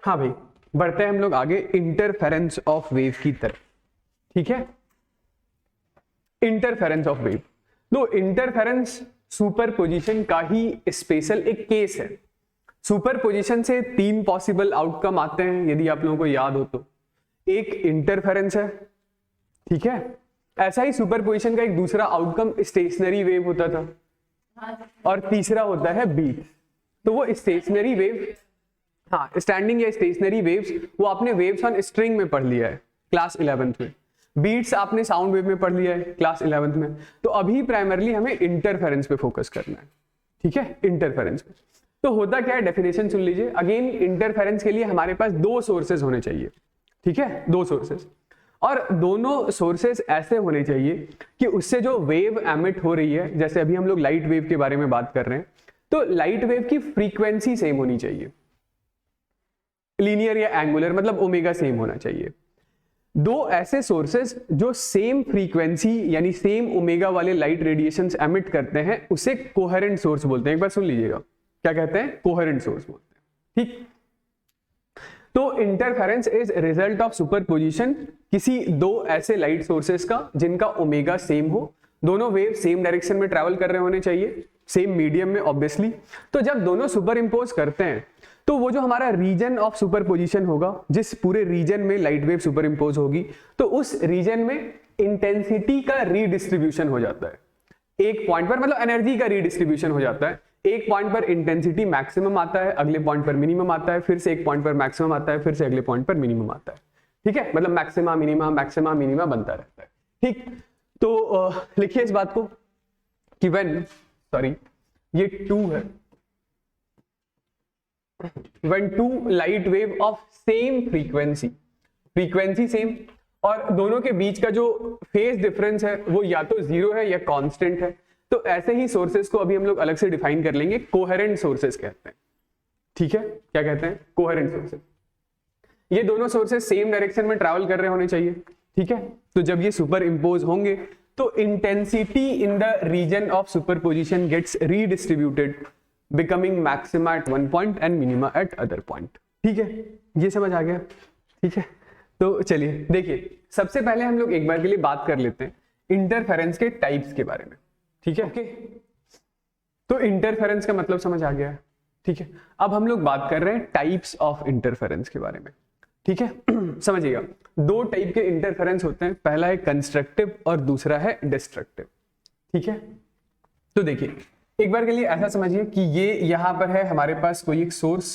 हाँ भाई, बढ़ते हैं हम लोग आगे इंटरफेरेंस ऑफ वेव की तरफ। ठीक है, इंटरफेरेंस ऑफ वेव। तो इंटरफेरेंस सुपरपोजिशन का ही स्पेशल एक केस है। सुपरपोजिशन से 3 पॉसिबल आउटकम आते हैं, यदि आप लोगों को याद हो तो। एक इंटरफेरेंस है, ठीक है। ऐसा ही सुपरपोजिशन का एक दूसरा आउटकम स्टेशनरी वेव होता था, और तीसरा होता है बीट। तो वो स्टेशनरी वेव, हाँ, स्टैंडिंग या स्टेशनरी वेव्स, वो आपने वेव्स ऑन स्ट्रिंग में पढ़ लिया है क्लास 11th में। बीट्स आपने साउंड वेव में पढ़ लिया है क्लास 11th में। तो अभी प्राइमरली हमें इंटरफेरेंस पे फोकस करना है, ठीक है, इंटरफेरेंस पे। तो होता क्या है, डेफिनेशन सुन लीजिए। अगेन, इंटरफेरेंस के लिए हमारे पास 2 सोर्सेज होने चाहिए, ठीक है, 2 सोर्सेज। और दोनों सोर्सेज ऐसे होने चाहिए कि उससे जो वेव एमिट हो रही है, जैसे अभी हम लोग लाइट वेव के बारे में बात कर रहे हैं, तो लाइट वेव की फ्रीक्वेंसी सेम होनी चाहिए, लीनियर या एंगुलर, मतलब ओमेगा सेम होना चाहिए। 2 ऐसे सोर्सेज जो सेम फ्रीक्वेंसी यानी सेम ओमेगा वाले लाइट रेडिएशंस एमिट करते हैं, उसे कोहेरेंट सोर्स बोलते हैं। एक बार सुन लीजिएगा, क्या कहते हैं, कोहेरेंट सोर्स बोलते हैं, ठीक। तो interference is result of superposition किसी 2 ऐसे लाइट सोर्सेस का जिनका ओमेगा सेम हो, दोनों वेव सेम डायरेक्शन में ट्रैवल कर रहे होने चाहिए, सेम मीडियम में ऑब्वियसली। तो जब दोनों सुपर इंपोज करते हैं, तो वो जो हमारा रीजन ऑफ सुपरपोजिशन होगा, जिस पूरे रीजन में लाइट वेव सुपर इंपोज होगी, तो उस रीजन में इंटेंसिटी का रीडिस्ट्रीब्यूशन हो जाता है। एक पॉइंट पर, मतलब एनर्जी का रीडिस्ट्रीब्यूशन हो जाता है। एक पॉइंट पर इंटेंसिटी मैक्सिमम आता है, अगले पॉइंट पर मिनिमम आता है, फिर से एक पॉइंट पर मैक्सिमम आता है, फिर से अगले पॉइंट पर मिनिमम आता है, ठीक है। मतलब मैक्सिमा मिनिमा बनता रहता है, ठीक। तो लिखिए इस बात को कि ये 2 है, when 2 light wave of same frequency same, और दोनों के बीच का जो फेज डिफरेंस है वो या तो 0 है या कांस्टेंट है, तो ऐसे ही सोर्सेस को अभी हम लोग अलग से डिफाइन कर लेंगे, कोहेरेंट सोर्सेस कहते हैं, ठीक है। क्या कहते हैं, कोहेरेंट सोर्सेस। ये दोनों सोर्सेस सेम डायरेक्शन में ट्रैवल कर रहे होने चाहिए, ठीक है। तो जब ये सुपर इंपोज होंगे, तो intensity in the region of superposition gets redistributed, becoming maxima at one point and minima at other point, ठीक है। ये समझ आ गया, ठीक है। तो चलिए देखिए, सबसे पहले हम लोग एक बार के लिए बात कर लेते हैं इंटरफेरेंस के टाइप्स के बारे में, ठीक है। ओके, तो इंटरफेरेंस का मतलब समझ आ गया है, ठीक है। अब हम लोग बात कर रहे हैं टाइप्स ऑफ इंटरफेरेंस के बारे में, ठीक है। समझिएगा, 2 टाइप के इंटरफेरेंस होते हैं, पहला है कंस्ट्रक्टिव और दूसरा है डिस्ट्रक्टिव, ठीक है। तो देखिए, एक बार के लिए ऐसा समझिए कि ये यहां पर है हमारे पास कोई एक सोर्स,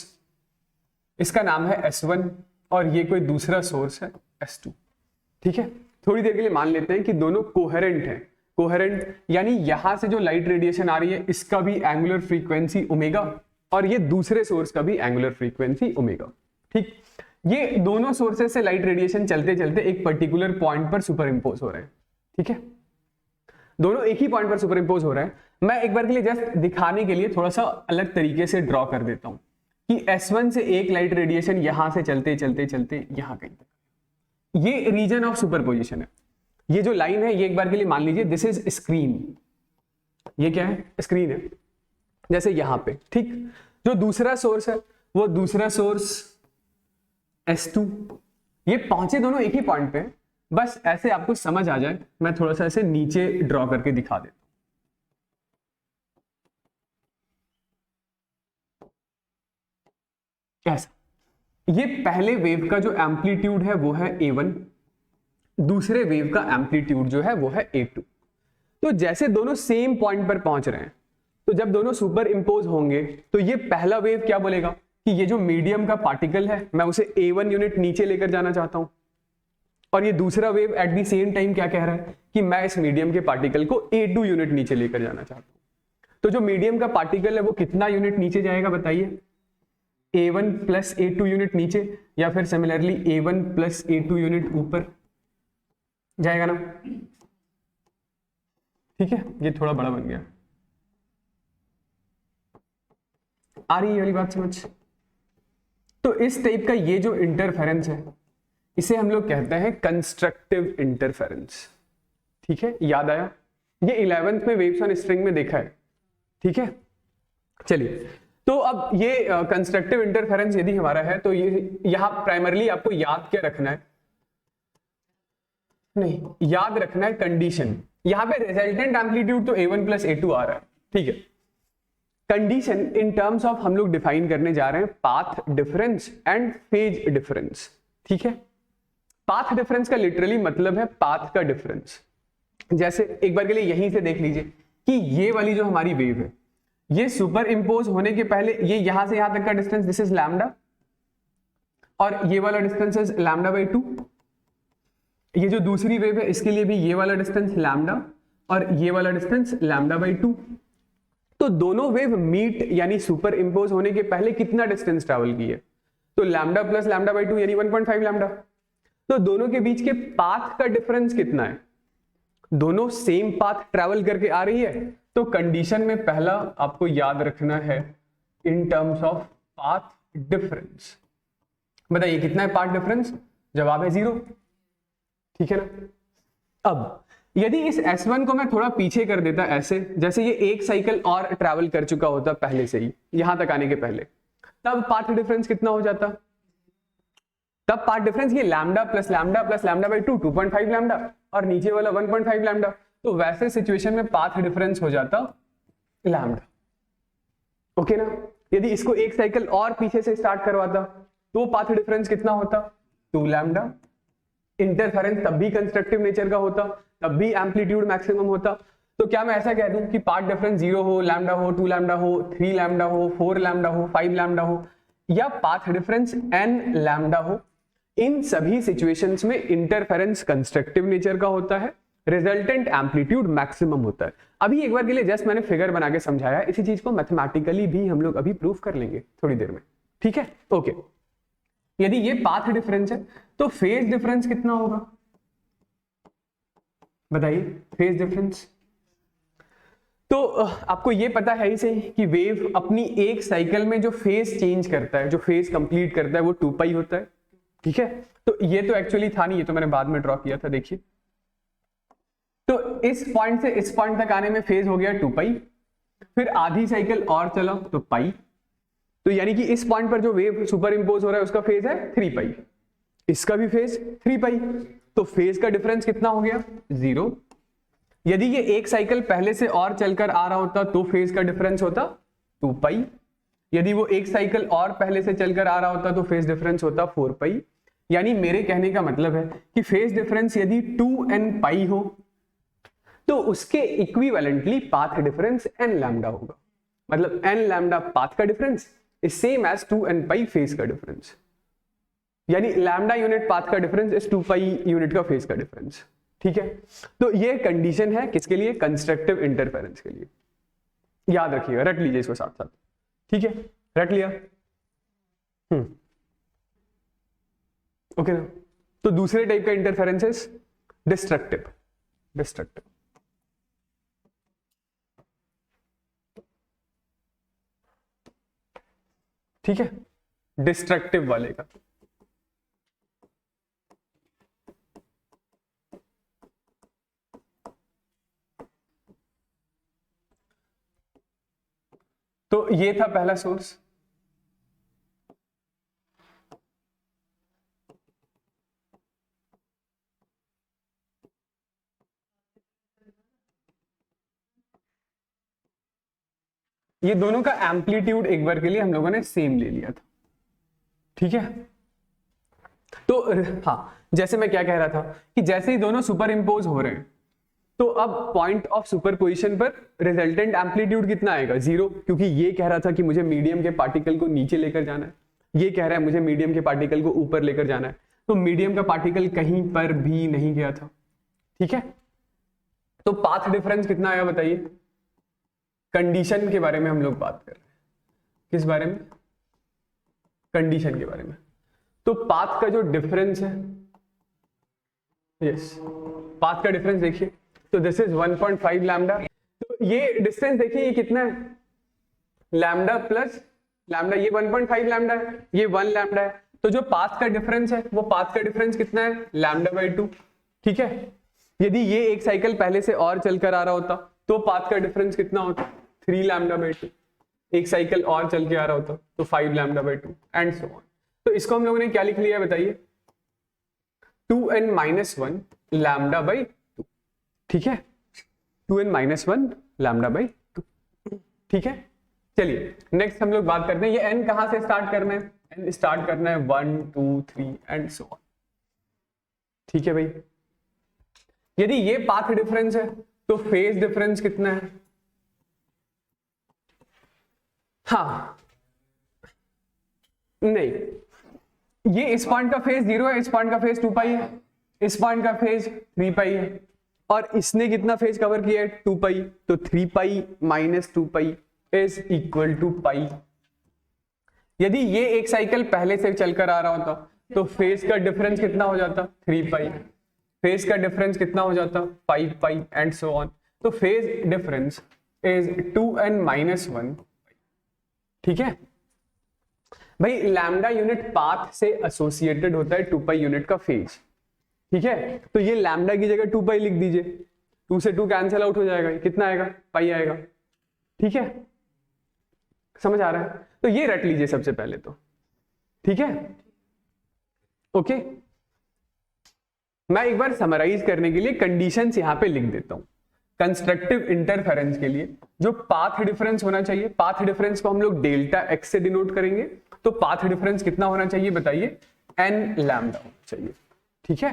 इसका नाम है S1, और ये कोई दूसरा सोर्स है S2, ठीक है। थोड़ी देर के लिए मान लेते हैं कि दोनों कोहेरेंट हैं। कोहेरेंट यानी यहां से जो लाइट रेडिएशन आ रही है, इसका भी एंगुलर फ्रीक्वेंसी ओमेगा, और ये दूसरे सोर्स का भी एंगुलर फ्रीक्वेंसी ओमेगा, ठीक। ये दोनों सोर्सेस से लाइट रेडिएशन चलते चलते एक पर्टिकुलर पॉइंट पर सुपर इंपोज हो रहे हैं, ठीक है। दोनों एक ही पॉइंट पर सुपर इंपोज हो रहे हैं। मैं एक बार के लिए जस्ट दिखाने के लिए थोड़ा सा अलग तरीके से ड्रॉ कर देता हूं कि S1 से एक लाइट रेडिएशन यहां से चलते चलते चलते यहां कहीं तक, ये रीजन ऑफ सुपरपोजिशन है। ये जो लाइन है, ये एक बार के लिए मान लीजिए दिस इज स्क्रीन, ये क्या है, स्क्रीन है, जैसे यहां पे, ठीक। जो दूसरा सोर्स है, वो दूसरा सोर्स S2, ये पहुंचे दोनों एक ही पॉइंट पे। बस ऐसे आपको समझ आ जाए, मैं थोड़ा सा ऐसे नीचे ड्रॉ करके दिखा देता हूं, ऐसा। ये पहले वेव का जो एम्पलीट्यूड है वो है A1, दूसरे वेव का एम्पलीट्यूड जो है वो है A2। तो जैसे दोनों सेम पॉइंट पर पहुंच रहे हैं, तो जब दोनों सुपर इंपोज होंगे, तो ये पहला वेव क्या बोलेगा कि ये जो मीडियम का पार्टिकल है, मैं उसे A1 यूनिट नीचे लेकर जाना चाहता हूं, और ये दूसरा wave at the same time क्या कह रहा है कि मैं इस मीडियम के पार्टिकल को A2 यूनिट नीचे लेकर जाना चाहता हूं। तो जो मीडियम का पार्टिकल है वो कितना यूनिट नीचे जाएगा बताइए, A1 प्लस A2 यूनिट नीचे, या फिर similarly A1 plus A2 unit ऊपर जाएगा ना, ठीक है। ये थोड़ा बड़ा बन गया, आ रही है वाली बात समझ। तो इस टाइप का ये जो इंटरफेरेंस है, इसे हम लोग कहते हैं कंस्ट्रक्टिव इंटरफेरेंस, ठीक है। याद आया, ये 11th में वेव्स ऑन स्ट्रिंग में देखा है, ठीक है। चलिए, तो अब ये कंस्ट्रक्टिव इंटरफेरेंस यदि हमारा है तो ये यहाँ प्राइमरली आपको याद क्या रखना है, नहीं याद रखना है कंडीशन। यहाँ पे रिजल्टेंट एम्पलीट्यूड तो A1 प्लस A2 आ रहा है, ठीक है। कंडीशन इन टर्म्स ऑफ हम लोग डिफाइन करने जा रहे हैं path difference and phase difference, ठीक है। पाथ डिफरेंस का लिटरली मतलब है पाथ का डिफरेंस। जैसे एक बार के लिए यहीं से देख लीजिए कि ये वाली जो हमारी वेव है, ये सुपर इंपोज होने के पहले ये यहां से यहां तक का डिस्टेंस दिस इज लैम्डा, और ये वाला डिस्टेंस इज लैम्डा बाई 2। ये जो दूसरी वेव है इसके लिए भी ये वाला डिस्टेंस लैम्डा और ये वाला डिस्टेंस लैम्डा बाई 2। तो दोनों वेव मीट यानी सुपर इंपोज होने के पहले कितना डिस्टेंस ट्रैवल की है, तो लैम्डा प्लस लैम्डा बाई 2 यानी 1.5 लैम्डा। तो दोनों के बीच के पाथ का डिफरेंस कितना है, दोनों सेम पाथ ट्रैवल करके आ रही है, तो कंडीशन में पहला आपको याद रखना है in terms of path difference. बताइए कितना है पाथ डिफरेंस, जवाब है 0, ठीक है ना। अब यदि इस S1 को मैं थोड़ा पीछे कर देता ऐसे, जैसे ये एक साइकिल और ट्रैवल कर चुका होता पहले से ही यहां तक आने के पहले, तब पाथ डिफरेंस कितना हो जाता, तब पाथ डिफरेंस ये lambda plus lambda by 2 2.5 lambda और नीचे वाला 1.5 लैम्डा। तो वैसे सिचुएशन में पाथ डिफरेंस हो जाता लैम्डा, ओके ना। यदि इसको एक साइकिल और पीछे से स्टार्ट करवाता तो पाथ डिफरेंस कितना होता, 2 लैम्डा। इंटरफेरेंस तब भी कंस्ट्रक्टिव नेचर का होता, तब भी एम्पलीट्यूड मैक्सिमम होता। तो क्या मैं ऐसा कह दूं कि पाथ डिफरेंस 0 हो, लैम्डा हो, 2 लैम्डा हो, 3 लैम्डा हो, 4 लैम्डा हो, 5 लैम्डा हो, या पाथ डिफरेंस n लैम्डा हो, इन सभी सिचुएशंस में इंटरफेरेंस कंस्ट्रक्टिव नेचर का होता है, रिजल्टेंट एम्पलीट्यूड मैक्सिमम होता है। अभी एक बार के लिए जस्ट मैंने फिगर बना के समझाया, इसी चीज को मैथमेटिकली भी हम लोग अभी प्रूफ कर लेंगे थोड़ी देर में, ठीक है, ओके। यदि ये पाथ डिफरेंस है तो फेज डिफरेंस कितना होगा, बताइए फेज डिफरेंस। तो आपको ये पता है ही सही कि वेव अपनी एक साइकिल में जो फेज चेंज करता है, जो फेज कंप्लीट करता है वो 2 पाई होता है, ठीक है। तो ये तो एक्चुअली था नहीं, ये तो मैंने बाद में ड्रॉ किया था, देखिए। तो इस पॉइंट से इस पॉइंट तक आने में फेज हो गया 2 पाई, फिर आधी साइकिल और चला तो पाई, तो यानी कि इस पॉइंट पर जो वेव सुपर इंपोज हो रहा है उसका फेज है 3 पाई, इसका भी फेज 3 पाई, तो फेज का डिफरेंस कितना हो गया 0। यदि ये एक साइकिल पहले से और चलकर आ रहा होता तो फेज का डिफरेंस होता 2 पाई, यदि वो एक साइकिल और पहले से चलकर आ रहा होता तो फेज डिफरेंस होता 4 पाई। यानी मेरे कहने का मतलब है कि फेज डिफरेंस यदि 2n पाई हो तो उसके equivalently path difference n lambda होगा, मतलब n लैम्डा पाथ का difference is same as 2n pi phase का डिफरेंस, यानी लैम्डा यूनिट पाथ का डिफरेंस इज 2 पाई यूनिट का फेज का डिफरेंस, ठीक है। तो ये कंडीशन है किसके लिए, कंस्ट्रक्टिव इंटरफेरेंस के लिए, याद रखिएगा, रट लीजिए इसको साथ साथ, ठीक है, रट लिया, ओके ना। तो दूसरे टाइप का इंटरफेरेंस इज डिस्ट्रक्टिव, डिस्ट्रक्टिव, ठीक है, डिस्ट्रक्टिव वाले का। तो ये था पहला सोर्स, ये दोनों का एम्पलीट्यूड एक बार के लिए हम लोगों ने सेम ले लिया था, ठीक है। तो हाँ, जैसे मैं क्या कह रहा था कि जैसे ही दोनों सुपर इंपोज हो रहे हैं तो अब पॉइंट ऑफ सुपरपोजिशन पर रिजल्टेंट एम्पलीट्यूड कितना आएगा 0, क्योंकि ये कह रहा था कि मुझे मीडियम के पार्टिकल को नीचे लेकर जाना है, ये कह रहा है मुझे मीडियम के पार्टिकल को ऊपर लेकर जाना है, तो मीडियम का पार्टिकल कहीं पर भी नहीं गया था, ठीक है। तो पाथ डिफरेंस कितना आया बताइए, कंडीशन के बारे में हम लोग बात कर रहे हैं, किस बारे में, कंडीशन के बारे में। तो पाथ का जो डिफरेंस है, यस, पाथ का डिफरेंस देखिए, तो दिस इज 1.5 लैम्डा, तो ये डिस्टेंस देखिए ये कितना है, लैम्डा प्लस लैम्डा, ये 1.5 लैम्डा है, ये 1 लैम्डा है, तो जो पाथ का डिफरेंस है वो पाथ का डिफरेंस कितना है, लैम्डा बाई 2, ठीक है। यदि ये एक साइकिल पहले से और चलकर आ रहा होता तो पाथ का डिफरेंस कितना होता, 3 लैम्डा बाई 2, एक साइकिल और चल के आ रहा होता तो 5 lambda by 2 and so on. तो इसको हम लोगों ने क्या लिख लिया बताइए, 2n-1 लैम्डा बाई 2, ठीक है, 2n-1 लैम्डा बाई 2, ठीक है। चलिए नेक्स्ट हम लोग बात करते हैं, ये n कहां से स्टार्ट करना है, n स्टार्ट करना है 1 2 3 एंड सो ऑन, ठीक है भाई। यदि ये पाथ डिफरेंस है तो फेज डिफरेंस कितना है, हाँ नहीं, ये इस पॉइंट का फेज 0 है, इस पॉइंट का फेज 2 पाई है, इस पॉइंट का फेज 3 पाई है, और इसने कितना फेज कवर किया है 2 पाई, तो 3 pi minus 2 pi is equal to pi. यदि ये एक साइकिल पहले से चलकर आ रहा होता तो फेज का डिफरेंस कितना हो जाता 3 पाई, फेज का डिफरेंस कितना हो जाता 5 पाई एंड सो ऑन। तो फेज डिफरेंस इज 2n-1, ठीक है भाई। लैम्डा यूनिट पाथ से एसोसिएटेड होता है 2 पाई यूनिट का फेज, ठीक है। तो ये लैम्डा की जगह 2 पाई लिख दीजिए, 2 से 2 कैंसिल आउट हो जाएगा, कितना आएगा पाई आएगा, ठीक है, समझ आ रहा है। तो ये रट लीजिए सबसे पहले तो, ठीक है, ओके। मैं एक बार समराइज करने के लिए कंडीशंस यहां पे लिख देता हूं। कंस्ट्रक्टिव इंटरफेरेंस के लिए जो पाथ डिफरेंस होना चाहिए, पाथ डिफरेंस को हम लोग डेल्टा एक्स से डिनोट करेंगे, तो पाथ डिफरेंस कितना होना चाहिए बताइए, n लैम्डा होना चाहिए, ठीक है।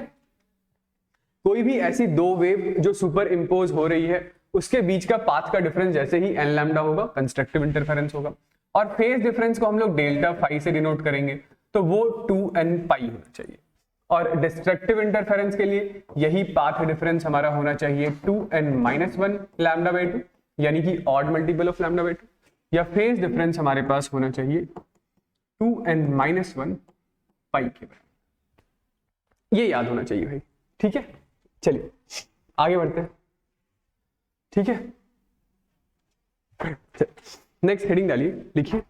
कोई भी ऐसी दो वेव जो सुपर इंपोज हो रही है उसके बीच का पाथ का डिफरेंस जैसे ही n लैम्डा होगा कंस्ट्रक्टिव इंटरफेरेंस होगा, और फेज डिफरेंस को हम लोग डेल्टा फाई से डिनोट करेंगे, तो वो 2n पाई होना चाहिए। और डिस्ट्रक्टिव इंटरफेरेंस के लिए यही पाथ डिफरेंस हमारा होना चाहिए 2n-1 लैम्डा बाई 2, यानी कि odd multiple of lambda by 2, या फेज डिफरेंस हमारे पास होना चाहिए 2n-1 पाई के बराबर। ये याद होना चाहिए भाई, ठीक है। चलिए आगे बढ़ते हैं, ठीक है। नेक्स्ट हेडिंग डालिए, लिखिए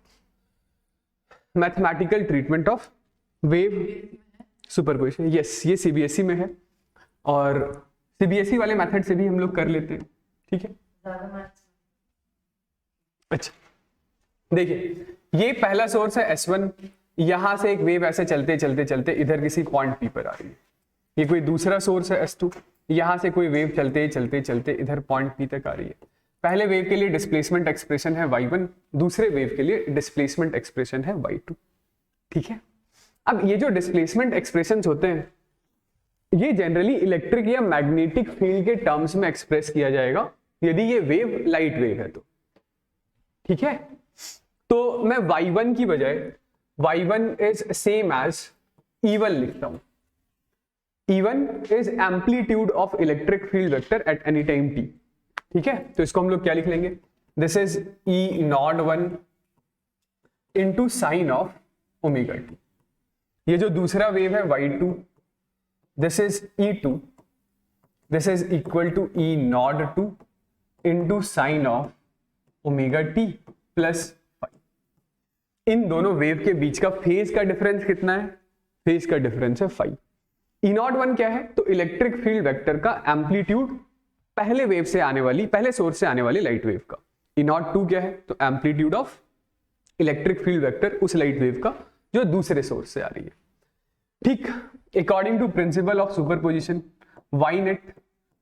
mathematical treatment of wave superposition. Yes, ये सीबीएसई में है और सीबीएसई वाले मेथड से भी हम लोग कर लेते हैं, ठीक है। अच्छा देखिए, ये पहला सोर्स है S1, यहां से एक वेव ऐसे चलते चलते चलते इधर किसी पॉइंट P पर आ रही है। ये कोई दूसरा सोर्स है S2, यहां से कोई वेव चलते चलते चलते इधर पॉइंट P तक आ रही है। पहले वेव के लिए डिस्प्लेसमेंट एक्सप्रेशन है y1, दूसरे वेव के लिए डिस्प्लेसमेंट एक्सप्रेशन है y2, ठीक है। अब ये जो डिस्प्लेसमेंट एक्सप्रेशंस होते हैं ये जनरली इलेक्ट्रिक या मैग्नेटिक फील्ड के टर्म्स में एक्सप्रेस किया जाएगा यदि ये वेव लाइट वेव है तो, ठीक है। तो मैं y1 की बजाय y1 is same as E1 लिखता हूं। E1 is amplitude of electric field vector at any time t, ठीक है। तो इसको हम लोग क्या लिख लेंगे, this is E01 into sine of omega t। ये जो दूसरा वेव है y2, this is E2, this is equal to E02 into sine of omega t plus phi. इन दोनों वेव के बीच का फेज का डिफरेंस कितना है, फेज का डिफरेंस है फाई। E01 क्या है, तो इलेक्ट्रिक फील्ड वेक्टर का एम्पलीट्यूड पहले वेव से आने वाली, पहले सोर्स से आने वाली लाइट वेव का। E02 क्या है, तो amplitude of electric field vector उस लाइट वेव का जो दूसरे सोर्स से आ रही है, ठीक। According to principle of superposition y net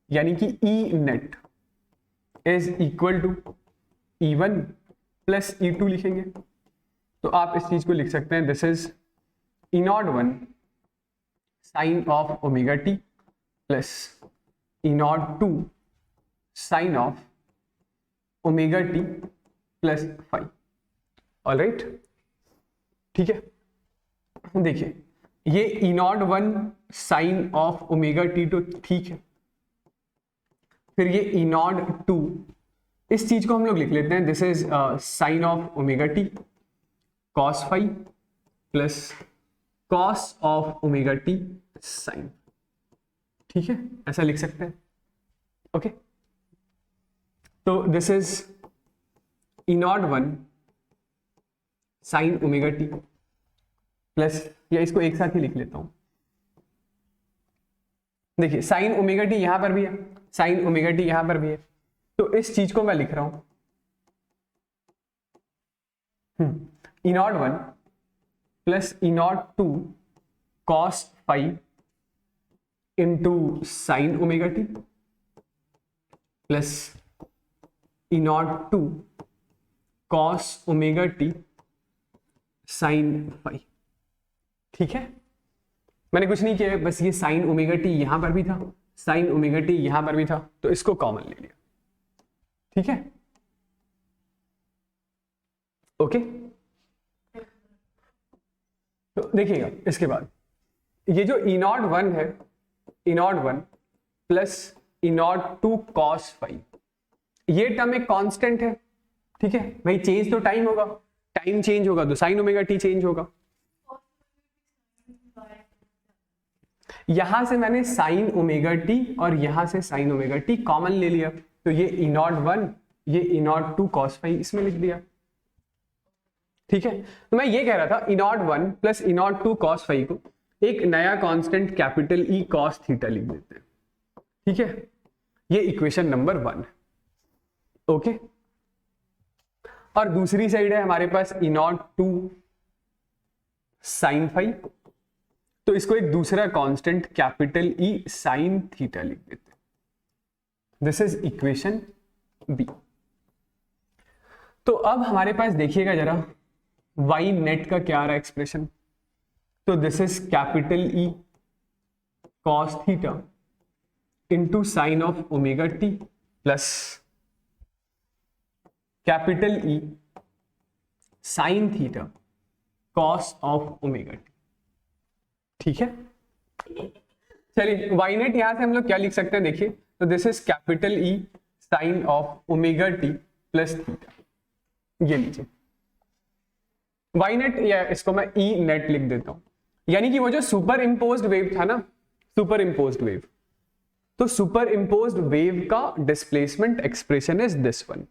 यानी कि E net is equal to E1 plus E2 लिखेंगे, तो आप इस चीज को लिख सकते हैं, this is E01 sine of omega t plus E02 sine of omega t plus phi, alright, ठीक है। देखिए ये E01 sine of omega t तो ठीक है, फिर ये E02 इस चीज को हम लोग लिख लेते हैं, this is sine of omega t cos phi plus cos of omega t sine, ठीक है, ऐसा लिख सकते हैं, ओके। तो this is E01 sine omega t plus, या इसको एक साथ ही लिख लेता हूं, देखिए साइन ओमेगा t यहां पर भी है, साइन ओमेगा t यहां पर भी है, तो इस चीज को मैं लिख रहा हूं E not one plus E not two cos phi into sine omega T plus E not two cos omega T sine phi. ठीक है, मैंने कुछ नहीं किया, बस ये साइन ओमेगा टी यहां पर भी था, साइन ओमेगा टी यहां पर भी था, तो इसको कॉमन ले लिया। ठीक है, ओके। तो देखिएगा इसके बाद ये जो ई नॉट वन है, E not one plus E not two cos phi, ये टर्म एक कांस्टेंट है। ठीक है भाई, चेंज तो टाइम होगा, टाइम चेंज होगा तो साइन ओमेगा टी चेंज होगा। यहां से मैंने साइन ओमेगा टी और यहां से साइन ओमेगा टी कॉमन ले लिया, तो ये ई नॉट वन, ये ई नॉट टू कॉस फाई इसमें लिख दिया। ठीक है, तो मैं ये कह रहा था E not one plus E not two cos phi को एक नया constant capital E cos theta लिख देते हैं। ठीक है, ये इक्वेशन नंबर 1 है। ओके, और दूसरी साइड है हमारे पास E not two sine phi, तो इसको एक दूसरा constant capital E sine theta लिख देते हैं। This is equation B. तो अब हमारे पास देखिएगा जरा y नेट का क्या आ रहा है एक्सप्रेशन, तो this is capital E cos theta into sine of omega T plus capital E sine theta cos of omega T. ठीक है, चलिए y नेट यहां से हम लोग क्या लिख सकते हैं, देखिए, तो this is capital E sine of omega T plus theta, ये लीजिए y नेट, या इसको मैं e नेट लिख देता हूं, यानी कि वो जो सुपर इम्पोज्ड वेव था ना, सुपर इम्पोज्ड वेव, तो सुपर इम्पोज्ड वेव का displacement expression is this one.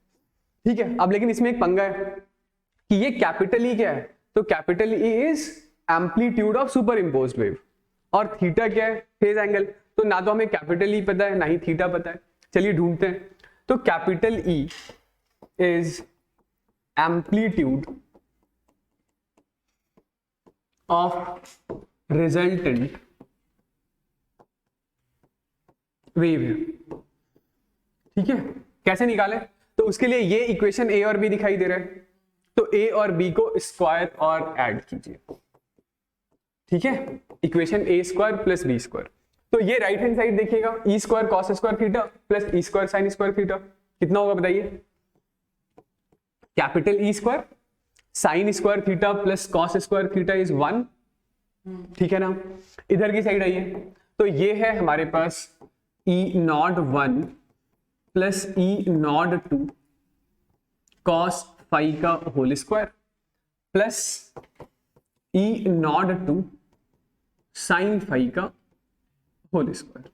ठीक है, अब लेकिन इसमें एक पंगा है कि ये कैपिटल ई क्या है, तो capital E is amplitude of super imposed wave, और थीटा क्या है, फेज एंगल, तो ना तो हमें कैपिटल ई पता है ना ही थीटा पता है। चलिए ढूंढते हैं, तो capital E is amplitude of resultant wave है। ठीक है, कैसे निकाले, तो उसके लिए ये इक्वेशन ए और बी दिखाई दे रहा है, तो ए और बी को स्क्वायर और ऐड कीजिए। ठीक है, equation A square plus B square, तो ये राइट हैंड साइड देखिएगा, E square cos square theta plus E square sine square theta, कितना होगा बताइए, capital E square sine square theta plus cos square theta is 1। ठीक है ना, इधर की साइड आइए, तो ये है हमारे पास E not one plus E not two cos phi का whole square plus E not two sine phi का होल स्क्वायर।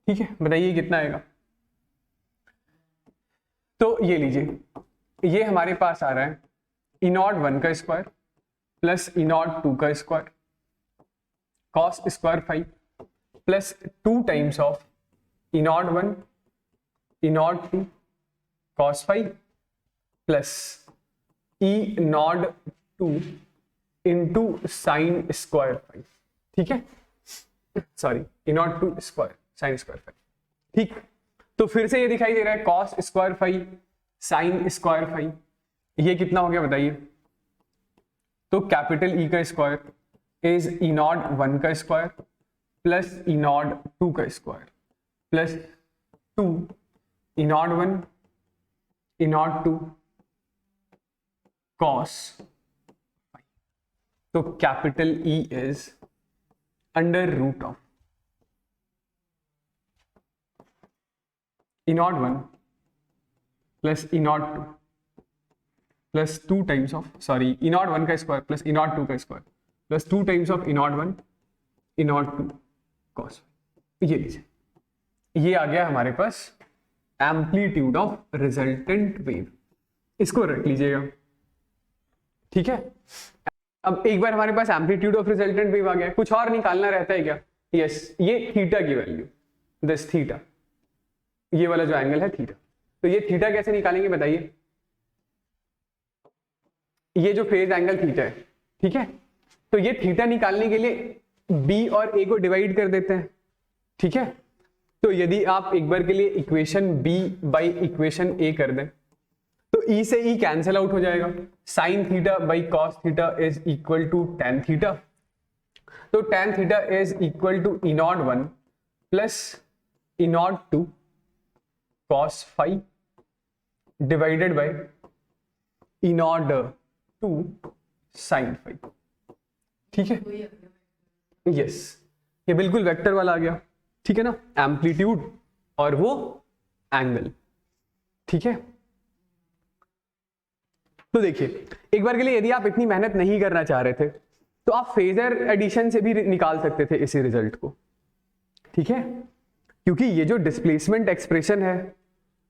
ठीक है, बताइए कितना आएगा, तो ये लीजिए, ये हमारे पास आ रहा है ई नॉट वन का square plus E not two का square cos square phi plus 2 times of E not one E not two cos phi plus E not two into sine square phi. ठीक है, sorry, E not two square sine square phi. ठीक, तो फिर से ये दिखाई दे रहा है cos square phi sine square phi, ये कितना हो गया बताइए, तो कैपिटल ई का square is E not one का square plus E not two का square plus 2 E not one E not two cos, तो capital E is under root of E not one plus E not two plus 2 times of, sorry, E not one का square plus E not two का square plus 2 times of E not one E not two cos. ये लीजिए, ये आ गया हमारे पास amplitude of resultant wave, इसको रख लीजिएगा। ठीक है, अब एक बार हमारे पास एम्पलीट्यूड ऑफ रिजल्टेंट वेव आ गया, कुछ और निकालना रहता है क्या, यस, ये थीटा की वैल्यू, दिस थीटा, ये वाला जो एंगल है थीटा, तो ये थीटा कैसे निकालेंगे बताइए, ये जो फेज एंगल थीटा है, ठीक है, तो ये थीटा निकालने के लिए बी और ए को डिवाइड कर देते हैं, ठीक है। तो यदि आप एक बार के लिए इक्वेशन बी बाई इक्वेशन ए कर दें तो ई से ई कैंसिल आउट हो जाएगा, sine theta by cos theta is equal to tan theta, तो tan theta is equal to E not one plus E not two cos five divided by E not two sine five, ठीक है। Yes, ये बिल्कुल vector वाला आ गया, ठीक है ना, एम्पलीट्यूड और वो एंगल, ठीक है। तो देखिए एक बार के लिए यदि आप इतनी मेहनत नहीं करना चाह रहे थे तो आप फेजर एडिशन से भी निकाल सकते थे इसी रिजल्ट को, ठीक है, क्योंकि ये जो डिस्प्लेसमेंट एक्सप्रेशन है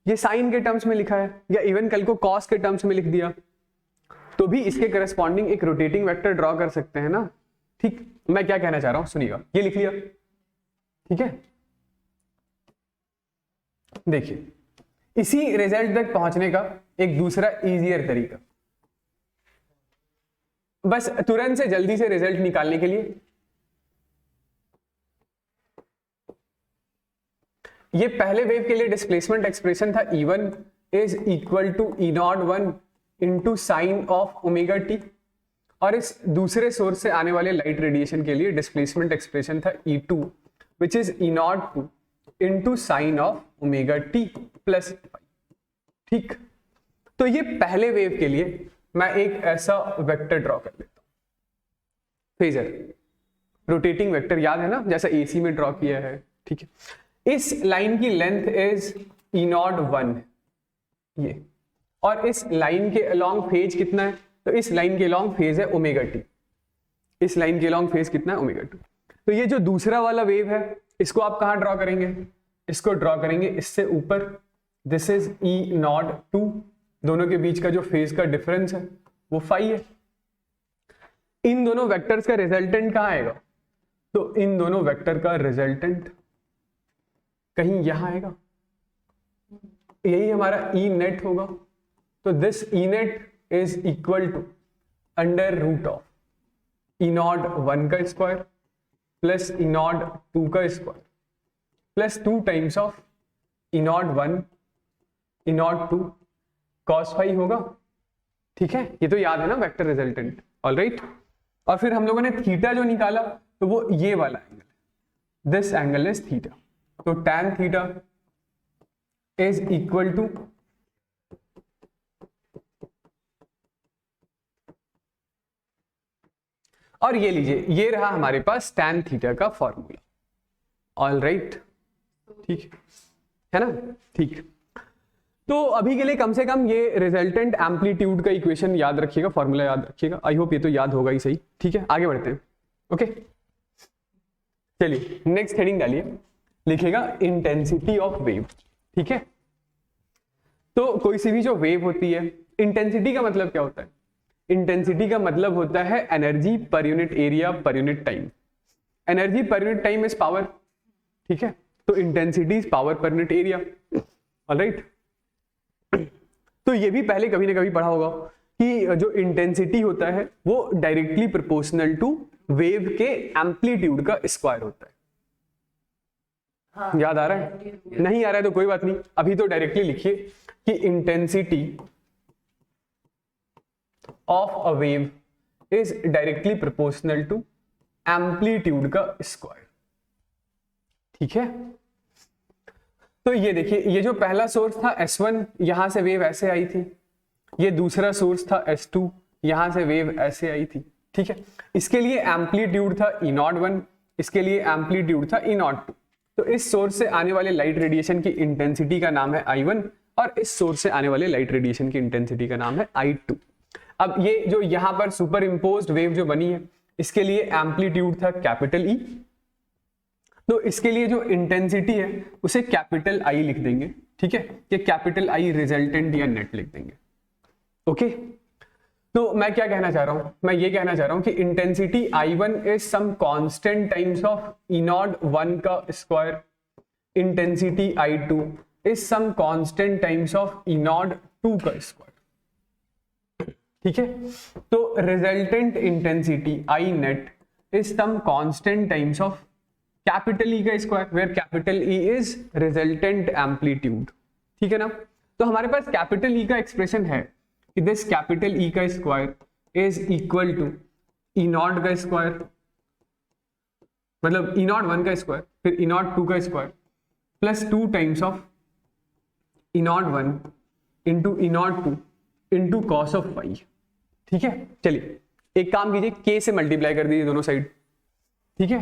ये साइन के टर्म्स में लिखा है या इवन कल को कॉस के टर्म्स में लिख दिया तो भी इसके करस्पॉन्डिंग एक रोटेटिंग वेक्टर ड्रॉ कर सकते हैं ना, ठीक। मैं क्या कहना चाह रहा हूं सुनिएगा, ये लिख लिया, ठीक है। देखिए इसी रिजल्ट तक पहुंचने का एक दूसरा इजियर तरीका, बस तुरंत से जल्दी से रिजल्ट निकालने के लिए ये पहले वेव के लिए डिस्प्लेसमेंट एक्सप्रेशन था E1 is equal to E not one into sine of omega T, और इस दूसरे सोर्स से आने वाले लाइट रेडिएशन के लिए डिस्प्लेसमेंट एक्सप्रेशन था E2 which is E not two into sine of omega T plus, ठीक। तो ये पहले वेव के लिए मैं एक ऐसा वेक्टर ड्रॉ कर लेता हूं, फेजर रोटेटिंग वेक्टर, याद है ना जैसा एसी में ड्रॉ किया है, ठीक है। इस लाइन की length is E not one ये, और इस लाइन के अलोंग फेज कितना है, तो इस लाइन के अलोंग फेज है ओमेगा टी, इस लाइन के अलोंग फेज कितना है ओमेगा टू। तो ये जो दूसरा वाला वेव है इसको आप कहां ड्रॉ करेंगे, इसको ड्रॉ करेंगे इससे ऊपर, this is E not two, दोनों के बीच का जो फेज का डिफरेंस है वो फाई है। इन दोनों वेक्टर्स का रिजल्टेंट कहां आएगा, तो इन दोनों वेक्टर का रिजल्टेंट कहीं यहां आएगा, यही हमारा ई नेट होगा। तो this E net is equal to under root of E not one का square plus E not two का square plus two times of E not one E not two cos five होगा, ठीक है। ये तो याद है ना वेक्टर रिजल्टेंट, ऑलराइट। और फिर हम लोगों ने थीटा जो निकाला तो वो ये वाला angle, this angle is theta, तो tan theta is equal to और ये लीजिए ये रहा हमारे पास tan थीटा का फॉर्मूला, ऑलराइट, ठीक है ना, ठीक। तो अभी के लिए कम से कम ये रिजल्टेंट एम्पलीट्यूड का इक्वेशन याद रखिएगा, फॉर्मूला याद रखिएगा, आई होप ये तो याद होगा ही सही, ठीक है। आगे बढ़ते हैं, ओके। चलिए नेक्स्ट हेडिंग डालिए, लिखेगा इंटेंसिटी ऑफ वेव, ठीक है। तो कोई सी भी जो वेव होती है, इंटेंसिटी का मतलब क्या होता है, इंटेंसिटी का मतलब होता है energy per unit area per unit time, energy per unit time is power, ठीक है। तो intensity is power per unit area, alright. तो ये भी पहले कभी ना कभी पढ़ा होगा कि जो इंटेंसिटी होता है वो डायरेक्टली प्रोपोर्शनल टू वेव के एम्पलीट्यूड का स्क्वायर होता है। हाँ, याद आ रहा है, नहीं आ रहा है तो कोई बात नहीं, अभी तो डायरेक्टली लिखिए कि intensity of a wave is directly proportional to amplitude का स्क्वायर, ठीक है। तो ये देखिए ये जो पहला सोर्स था S1, यहां से वेव ऐसे आई थी, ये दूसरा सोर्स था S2, यहां से वेव ऐसे आई थी, ठीक है। इसके लिए एम्पलीट्यूड था E01, इसके लिए एम्पलीट्यूड था E02। तो इस सोर्स से आने वाले लाइट रेडिएशन की इंटेंसिटी का नाम है I1 और इस सोर्स से आने वाले लाइट रेडिएशन की इंटेंसिटी का नाम है I2। अब ये जो यहां पर सुपर इम्पोज्ड वेव जो बनी है इसके लिए एम्पलीट्यूड था कैपिटल E, तो इसके लिए जो इंटेंसिटी है उसे कैपिटल I लिख देंगे, ठीक है, कि कैपिटल I रिजल्टेंट या नेट लिख देंगे, ओके। तो मैं क्या कहना चाह रहा हूं, मैं ये कहना चाह रहा हूं कि intensity I1 is some constant times of E01 का square, intensity I2 is some constant times of E02 का स्क्वायर, ठीक है, तो resultant intensity I net is some constant times of capital E का square, where capital E is resultant amplitude. ठीक है ना, तो हमारे पास कैपिटल ई का एक्सप्रेशन है कि दिस कैपिटल ई का square is equal to E naught का स्क्वायर, मतलब ई नॉट 1 का स्क्वायर, फिर ई नॉट 2 का square plus 2 times of E naught 1 into E naught 2 into cos of phi. ठीक है, चलिए एक काम कीजिए, k से मल्टीप्लाई कर दीजिए दोनों साइड। ठीक है,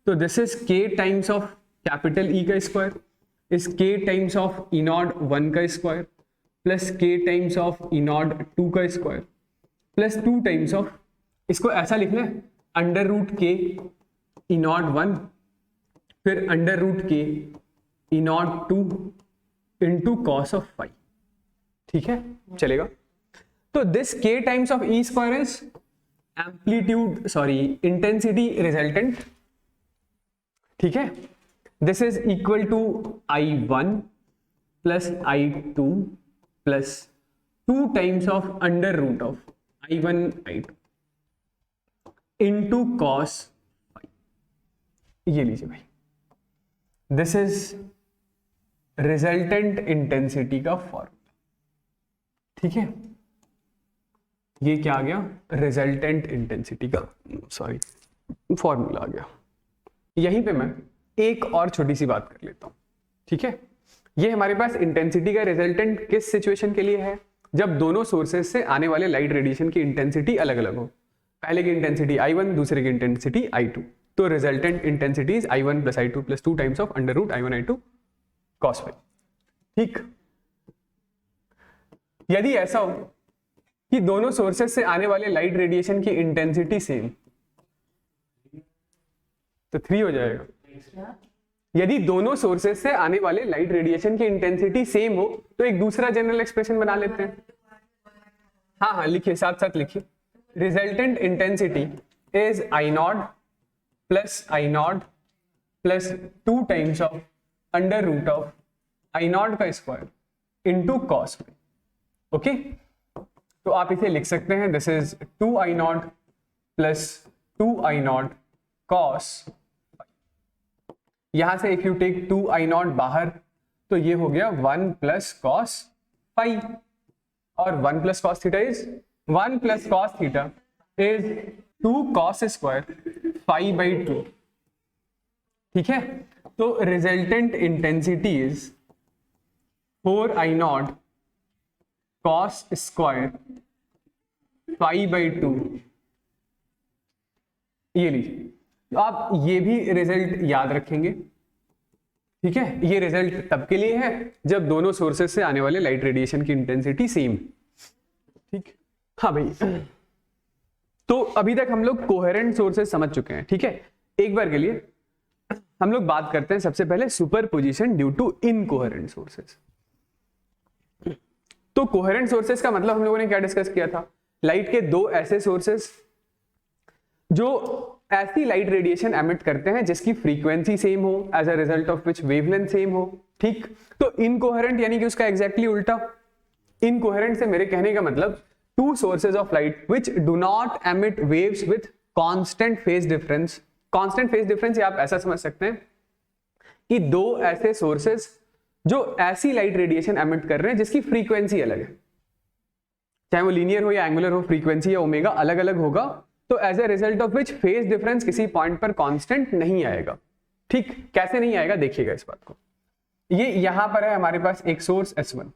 तो this is k times of capital E का square is k times of E naught 1 का square plus k times of E naught 2 का स्क्वायर प्लस 2 टाइम्स ऑफ, इसको ऐसा लिखना है under root k E naught 1 फिर under root k E naught 2 into cos of phi. ठीक है, चलेगा। तो this k times of E square is amplitude, sorry intensity resultant. ठीक है, this is equal to I1 plus I2 plus 2 times of under root of I1 I2 into cos. ये लीजिए भाई, this is resultant intensity का formula. ठीक है, ये क्या आ गया, रिजल्टेंट इंटेंसिटी का सॉरी फॉर्मूला आ गया। यहीं पे मैं एक और छोटी सी बात कर लेता हूं। ठीक है, ये हमारे पास इंटेंसिटी का रिजल्टेंट किस सिचुएशन के लिए है, जब दोनों सोर्सेज से आने वाले लाइट रेडिएशन की इंटेंसिटी अलग अलग हो। पहले की इंटेंसिटी I1, दूसरे की इंटेंसिटी I2, तो resultant intensity is I1 plus I2 plus 2 times of under root I1 I2 cos phi. ठीक, यदि ऐसा हो कि दोनों सोर्सेज से आने वाले लाइट रेडिएशन की इंटेंसिटी सेम, तो 3 हो जाएगा। यदि दोनों सोर्सेज से आने वाले लाइट रेडिएशन की इंटेंसिटी सेम हो तो एक दूसरा जनरल एक्सप्रेशन बना लेते हैं। हाँ लिखिए, साथ साथ लिखिए, resultant intensity is I naught plus 2 times of under root of I naught का स्क्वायर इंटू कॉस। ओके, तो आप इसे लिख सकते हैं, this is 2I0 plus 2I0 cos. यहां से इफ यू टेक 2I0 बाहर तो ये हो गया 1 प्लस कॉस फाई, और 1 plus cos theta is 1 plus cos theta is 2 cos square phi by 2। ठीक है, तो resultant intensity is 4I0 cos square phi by 2। ये लीजिए, तो आप ये भी रिजल्ट याद रखेंगे। ठीक है, ये रिजल्ट तब के लिए है जब दोनों सोर्सेज से आने वाले लाइट रेडिएशन की इंटेंसिटी सेम। ठीक, हाँ भाई, तो अभी तक हम लोग कोहेरेंट सोर्सेज समझ चुके हैं। ठीक है, एक बार के लिए हम लोग बात करते हैं सबसे पहले superposition due to incoherent sources. तो कोहेरेंट सोर्सेज का मतलब हम लोगों ने क्या डिस्कस किया था, लाइट के दो ऐसे सोर्सेज जो ऐसी लाइट रेडिएशन एमिट करते हैं जिसकी फ्रीक्वेंसी सेम हो, as a result of which wavelength same हो। ठीक, तो इनकोहेरेंट यानी कि उसका एग्जैक्टली उल्टा। इनकोहेरेंट से मेरे कहने का मतलब two sources of light which do not emit waves with constant phase difference. Constant phase difference आप ऐसा समझ सकते हैं कि दो ऐसे सोर्सेज जो ऐसी लाइट रेडिएशन एमिट कर रहे हैं जिसकी फ्रीक्वेंसी अलग है, चाहे वो लीनियर हो या एंगुलर हो, फ्रीक्वेंसी या ओमेगा अलग अलग होगा, तो as a result of which phase difference किसी पॉइंट पर कांस्टेंट नहीं आएगा। ठीक, कैसे नहीं आएगा देखिएगा इस बात को। ये यहां पर है हमारे पास एक सोर्स S1,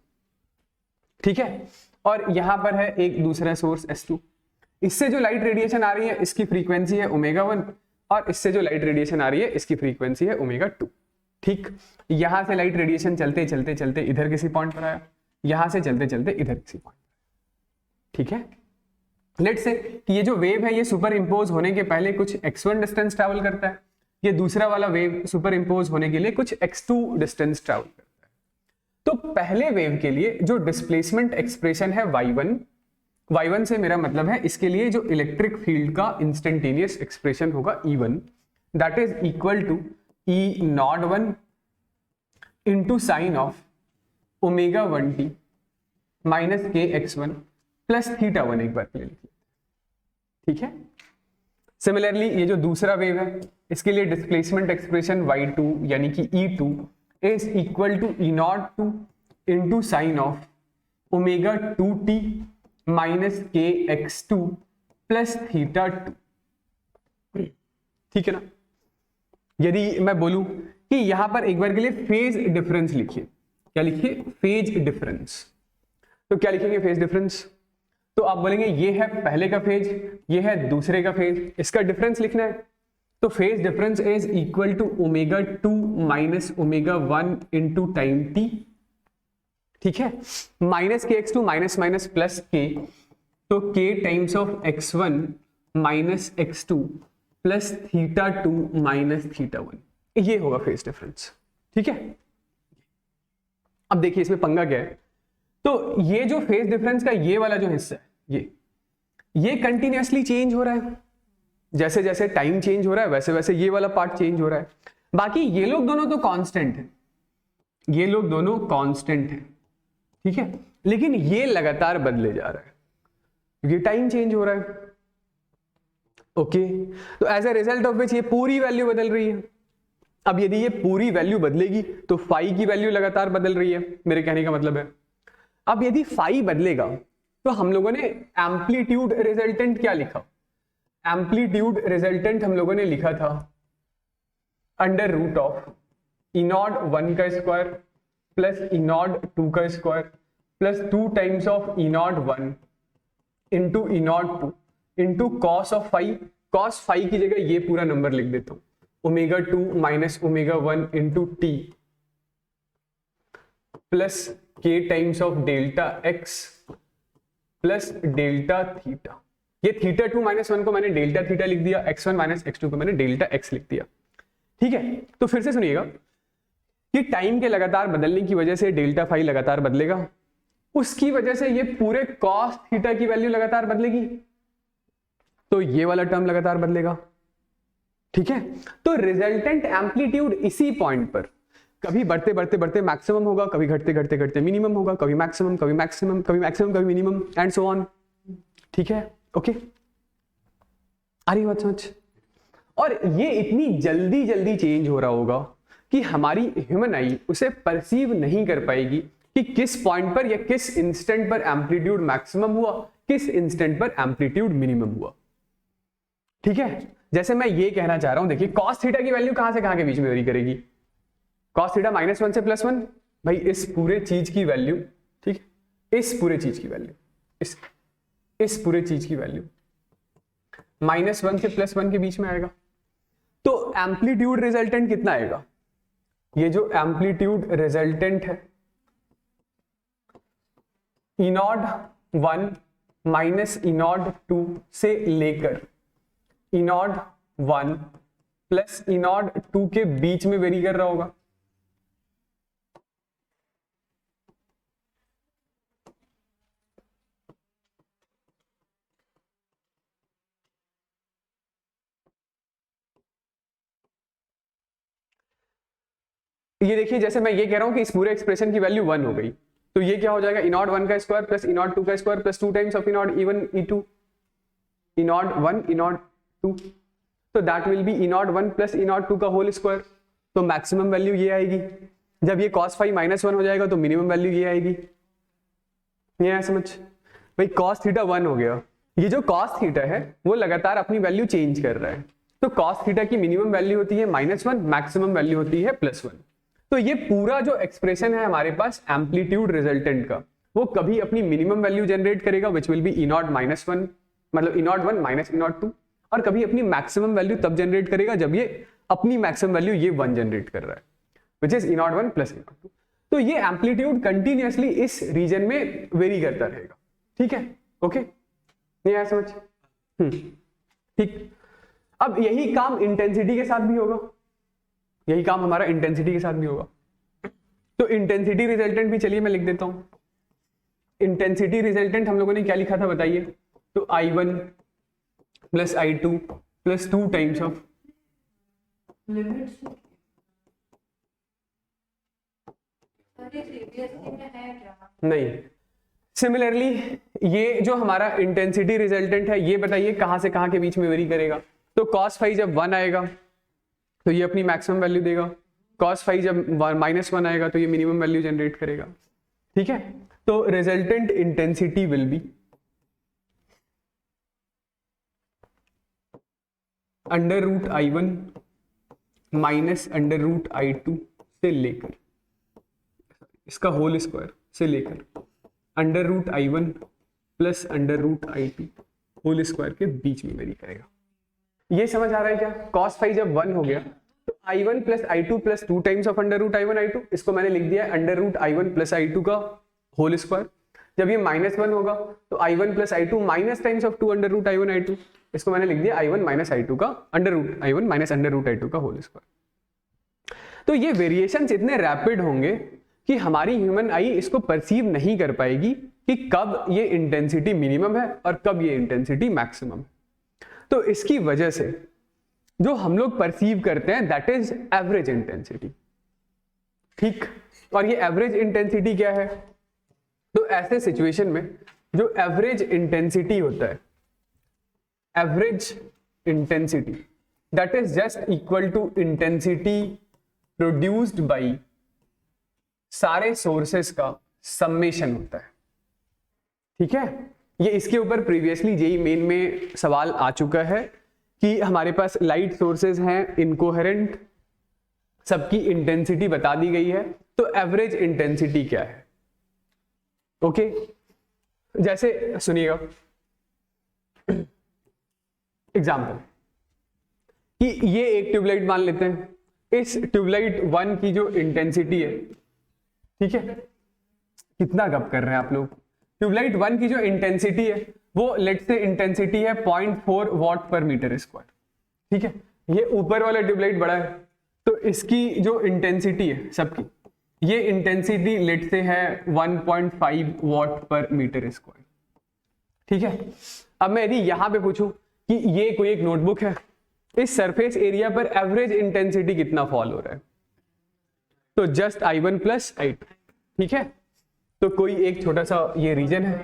ठीक है, और यहां पर है एक दूसरा सोर्स S2। इससे जो लाइट रेडिएशन आ रही है इसकी फ्रीक्वेंसी है ω1, और इससे जो लाइट रेडिएशन आ रही है इसकी फ्रीक्वेंसी है ω2। ठीक, यहां से लाइट रेडिएशन चलते चलते चलते इधर किसी पॉइंट पर आया, यहां से चलते चलते इधर किसी पॉइंट पर। ठीक है, लेट्स से कि ये जो वेव है ये सुपर इंपोज होने के पहले कुछ x1 डिस्टेंस ट्रैवल करता है, ये दूसरा वाला वेव सुपर इंपोज होने के लिए कुछ x2 डिस्टेंस ट्रैवल करता है। तो पहले वेव के लिए जो डिस्प्लेसमेंट एक्सप्रेशन है y1 से मेरा मतलब है इसके लिए जो इलेक्ट्रिक फील्ड का इंस्टेंटेनियस एक्सप्रेशन होगा E1, that is equal to E01 into sine of ω1t minus kx1 plus theta 1 एक बार के लिए लिखिए, ठीक है। सिमिलरली ये जो दूसरा वेव है इसके लिए डिस्प्लेसमेंट एक्सप्रेशन y2 यानी कि E2 is equal to E02 into sine of omega 2t minus kx2 plus theta 2, ठीक है ना। यदि मैं बोलूं कि यहां पर एक बार के लिए फेज डिफरेंस लिखिए, क्या लिखिए, फेज डिफरेंस, तो क्या लिखेंगे फेज डिफरेंस, तो आप बोलेंगे ये है पहले का फेज, ये है दूसरे का फेज, इसका डिफरेंस लिखना है, तो phase difference is equal to omega 2 minus omega 1 into time t, ठीक है। Minus k x2 minus minus plus k, तो k times of x1 minus x2 plus theta 2 minus theta 1, ये होगा फेज डिफरेंस, ठीक है। अब देखिए इसमें पंगा क्या है, तो ये जो फेज डिफरेंस का ये वाला जो हिस्सा है ये कंटिन्यूअसली चेंज हो रहा है, जैसे जैसे टाइम चेंज हो रहा है वैसे वैसे ये वाला पार्ट चेंज हो रहा है। बाकी ये लोग दोनों तो कांस्टेंट है, ये लोग दोनों कांस्टेंट है, ठीक है, लेकिन ये लगातार बदले जा रहा है क्योंकि टाइम चेंज हो रहा है, ओके। तो as a result of which ये पूरी वैल्यू बदल रही है। अब यदि ये पूरी वैल्यू बदलेगी तो फाई की वैल्यू लगातार बदल रही है, मेरे कहने का मतलब है। अब यदि फाई बदलेगा तो हम लोगों ने एम्पलीट्यूड रिजल्टेंट क्या लिखा, एम्पलीट्यूड रिजल्टेंट हम लोगों ने लिखा था अंडर रूट ऑफ E0 1 का स्क्वायर प्लस E0 2 का square plus 2 times of E0 1 into E0 2 into cos of phi, cos phi की जगह ये पूरा नंबर लिख देता हूं, omega 2 minus omega 1 into t plus k times of delta x plus delta theta. ये theta 2 minus 1 को मैंने डेल्टा थीटा लिख दिया, x1 माइनस x2 को मैंने डेल्टा x लिख दिया, ठीक है। तो फिर से सुनिएगा कि टाइम के लगातार बदलने की वजह से डेल्टा फाई लगातार बदलेगा, उसकी वजह से ये पूरे कॉस थीटा की वैल्यू लगातार बदलेगी, तो ये वाला टर्म लगातार बदलेगा, ठीक है। तो रिजल्टेंट एम्पलीट्यूड इसी पॉइंट पर कभी बढ़ते बढ़ते बढ़ते मैक्सिमम होगा, कभी घटते घटते घटते मिनिमम होगा, कभी मैक्सिमम कभी मैक्सिमम कभी मैक्सिमम कभी मिनिमम एंड सो ऑन, ठीक है, ओके। आ रही बात समझ। और ये इतनी जल्दी जल्दी चेंज हो रहा होगा कि हमारी ह्यूमन आई उसे परसीव नहीं कर पाएगी कि किस पॉइंट पर या किस इंस्टेंट पर एम्पलीट्यूड मैक्सिमम हुआ, किस इंस्टेंट पर एम्पलीट्यूड मिनिमम हुआ, ठीक है। जैसे मैं ये कहना चाह रहा हूं, देखिए कॉस थीटा की वैल्यू कहां से कहां के बीच में वेरी करेगी, कॉस थीटा -1 से +1, भाई इस पूरे चीज की वैल्यू, ठीक है, इस पूरे चीज की वैल्यू, इस पूरे चीज की वैल्यू -1 से +1 के बीच में आएगा। तो एम्पलीट्यूड रिजल्टेंट कितना आएगा, ये जो एम्पलीट्यूड रिजल्टेंट है E0 1 माइनस E0 2 से लेकर E0 1 प्लस E0 2 के बीच में वेरी कर रहा होगा, ये देखिए जैसे मैं ये कह रहा हूं कि इस पूरे एक्सप्रेशन की वैल्यू 1 हो गई, तो ये क्या हो जाएगा, E0 1 का स्क्वायर प्लस E0 2 का square plus 2 times of E0 E1 E2 E0 1 E0 2, तो that will be E0 1 plus E0 2 का होल स्क्वायर। तो मैक्सिमम वैल्यू ये आएगी, जब ये cos फाई -1 हो जाएगा तो मिनिमम वैल्यू ये आएगी, ये है समझ भाई। cos थीटा 1 हो गया, ये जो cos थीटा है वो लगातार अपनी वैल्यू चेंज कर रहा है, तो cos थीटा की मिनिमम वैल्यू होती है -1, मैक्सिमम वैल्यू होती है +1। तो ये पूरा जो एक्सप्रेशन है हमारे पास एम्पलीट्यूड रिजल्टेंट का, वो कभी अपनी मिनिमम वैल्यू जनरेट करेगा विच विल बी E0 -1, मतलब E0 1 माइनस E0 2, और कभी अपनी मैक्सिमम वैल्यू तब जनरेट करेगा जब ये अपनी मैक्सिमम वैल्यू ये 1 जनरेट कर रहा है, which is E0 1 plus E0 2। तो ये एम्पलीट्यूड कंटिन्यूअसली इस रीजन में वेरी करता रहेगा, ठीक है, ओके, नहीं आया समझ, ठीक। अब यही काम इंटेंसिटी के साथ भी होगा, यही काम हमारा इंटेंसिटी के साथ भी होगा। तो इंटेंसिटी रिजल्टेंट भी चलिए मैं लिख देता हूं। इंटेंसिटी रिजल्टेंट हम लोगों ने क्या लिखा था बताइए, तो I1 plus I2 plus 2 times of नहीं, सिमिलरली ये जो हमारा इंटेंसिटी रिजल्टेंट है, ये बताइए कहां से कहां के बीच में वेरी करेगा। तो cos फाई जब 1 आएगा तो ये अपनी मैक्सिमम वैल्यू देगा, cos फाई जब -1 आएगा तो ये मिनिमम वैल्यू जनरेट करेगा। ठीक है, तो resultant intensity will be √I1 minus √I2 से लेकर, इसका होल स्क्वायर से लेकर √I1 plus √I2 whole square के बीच में वेरी करेगा। ये समझ आ रहा है क्या? cos फाई जब 1 हो गया तो I1 plus I2 plus 2 times of √I1 I2, इसको मैंने लिख दिया √I1 प्लस I2 का होल स्क्वायर। जब ये -1 होगा तो I1 plus I2 minus times of 2 √I1 I2, इसको मैंने लिख दिया I1 माइनस I2 का √I1 माइनस √I2 का होल स्क्वायर। तो ये वेरिएशंस इतने रैपिड होंगे कि हमारी ह्यूमन आई इसको परसीव नहीं कर पाएगी कि कब ये इंटेंसिटी मिनिमम है और कब ये इंटेंसिटी मैक्सिमम है। तो इसकी वजह से जो हम लोग परसीव करते हैं दैट इज एवरेज इंटेंसिटी। ठीक, और ये एवरेज इंटेंसिटी क्या है? तो ऐसे सिचुएशन में जो एवरेज इंटेंसिटी होता है, average intensity that is just equal to intensity produced by सारे सोर्सेस का समेशन होता है। ठीक है, ये इसके ऊपर प्रीवियसली जेईई मेन में सवाल आ चुका है कि हमारे पास लाइट सोर्सेज हैं इनकोहेरेंट, सबकी इंटेंसिटी बता दी गई है, तो एवरेज इंटेंसिटी क्या है? ओके, जैसे सुनिएगा एग्जाम्पल कि ये एक ट्यूबलाइट मान लेते हैं, इस ट्यूबलाइट 1 की जो इंटेंसिटी है, ठीक है, कितना गप कर रहे हैं आप लोग, ट्यूबलाइट 1 की जो इंटेंसिटी है वो लेट से इंटेंसिटी है 0.4 वॉट पर मीटर स्क्वायर। ठीक है, ये ऊपर वाला ट्यूबलाइट बड़ा है तो इसकी जो इंटेंसिटी है सबकी, ये इंटेंसिटी लेट से है 1.5 वॉट पर मीटर स्क्वायर। ठीक है, अब मैं यदि यहां पे पूछूं कि ये कोई एक नोटबुक है, इस सरफेस एरिया पर एवरेज इंटेंसिटी कितना फॉल हो रहा है, तो जस्ट I1 प्लस I2। ठीक है, तो कोई एक छोटा सा ये रीजन है,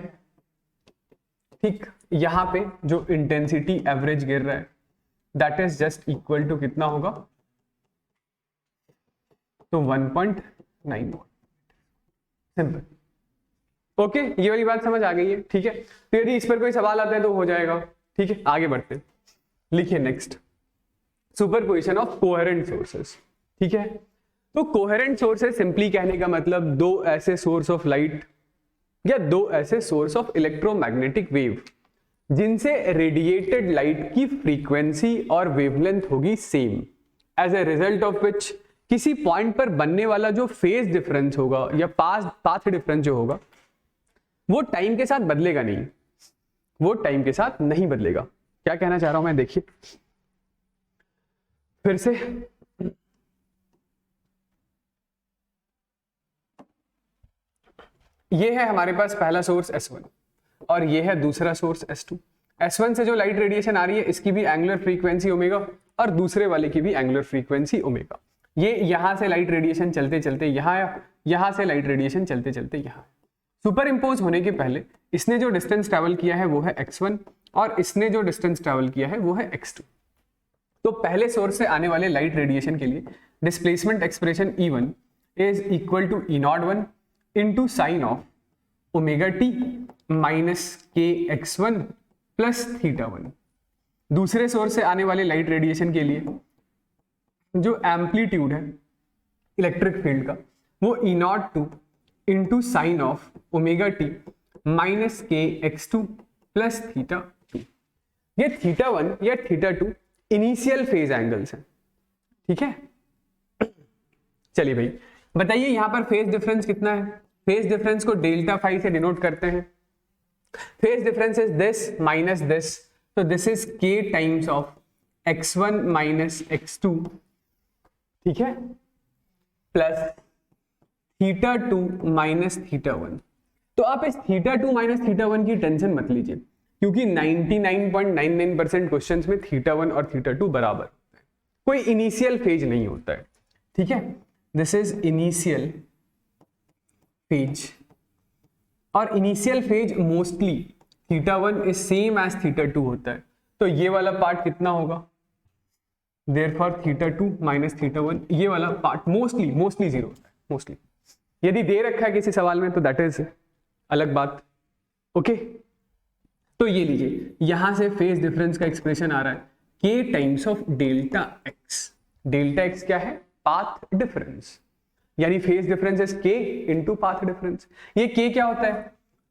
ठीक, यहां पे जो इंटेंसिटी एवरेज गिर रहा है that is just equal to कितना होगा, तो 1.9 वॉट। सिंपल। ओके, ये वाली बात समझ आ गई है। ठीक है, तो यदि इस पर कोई सवाल आता है तो हो जाएगा। ठीक है, आगे बढ़ते, लिखिए next, superposition of coherent sources. ठीक है, तो कोहेरेंट सोर्सेस सिंपली कहने का मतलब दो ऐसे सोर्स ऑफ लाइट या दो ऐसे सोर्स ऑफ इलेक्ट्रोमैग्नेटिक वेव जिनसे रेडिएटेड लाइट की फ्रीक्वेंसी और वेवलेंथ होगी same, as a result of which किसी पॉइंट पर बनने वाला जो फेज डिफरेंस होगा या पाथ डिफरेंस जो होगा वो टाइम के साथ बदलेगा नहीं, वो टाइम के साथ नहीं बदलेगा। क्या कहना चाह रहा हूं मैं, देखिए फिर से, ये है हमारे पास पहला सोर्स S1 और ये है दूसरा सोर्स S2। S1 से जो लाइट रेडिएशन आ रही है इसकी भी एंगुलर फ्रीक्वेंसी ओमेगा और दूसरे वाले की भी एंगुलर फ्रीक्वेंसी ओमेगा। ये यहां से लाइट रेडिएशन चलते चलते यहां आया, यहां से लाइट रेडिएशन चलते चलते यहां। सुपर इंपोज होने के पहले इसने जो डिस्टेंस ट्रेवल किया है वो है x1 और इसने जो डिस्टेंस ट्रेवल किया है वो है x2। तो पहले सोर्स से आने वाले लाइट रेडिएशन के लिए displacement expression E1 is equal to E01 into sine of omega t minus k x1 plus θ1। दूसरे सोर्स से आने वाले लाइट रेडिएशन के लिए जो एम्पलीट्यूड है इलेक्ट्रिक फील्ड का वो E02 into sine of omega t minus k x2 plus θ2। ये θ1 या θ2 इनिशियल फेज एंगल्स हैं। ठीक है, चलिए भाई बताइए यहां पर फेज डिफरेंस कितना है। फेज डिफरेंस को डेल्टा फाई से डिनोट करते हैं। Phase difference is this minus this, तो this is k times of x1 minus x2, ठीक है, प्लस θ2 माइनस θ1। तो आप इस θ2 माइनस θ1 की टेंशन मत लीजिए क्योंकि 99.99% क्वेश्चंस में θ1 और θ2 बराबर होते हैं, कोई इनिशियल फेज नहीं होता है। ठीक है, दिस इज इनिशियल फेज और initial phase mostly θ1 is same as θ2 होता है, तो ये वाला पार्ट कितना होगा, देयरफॉर θ2 माइनस θ1, ये वाला पार्ट मोस्टली जीरो होता है, मोस्टली। यदि दे रखा है किसी सवाल में तो दैट इज अलग बात। ओके, तो ये लीजिए, यहां से फेज डिफरेंस का एक्सप्रेशन आ रहा है k times of delta x। Delta x क्या है, पाथ डिफरेंस, यानी phase difference is k into path difference. ये k क्या होता है,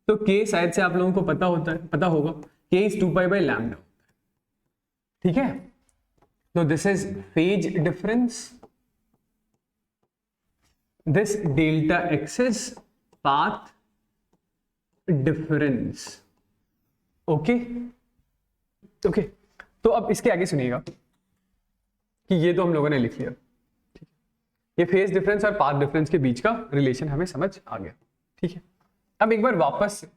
तो k शायद से आप लोगों को पता होगा, k is 2 pi by lambda, ठीक है। तो this is phase difference, this delta x is path difference. Okay, तो अब इसके आगे सुनिएगा कि ये तो हम लोगों ने लिख लिया, ठीक है, ये फेज डिफरेंस और पाथ डिफरेंस के बीच का रिलेशन हमें समझ आ गया, ठीक है। अब एक बार वापस से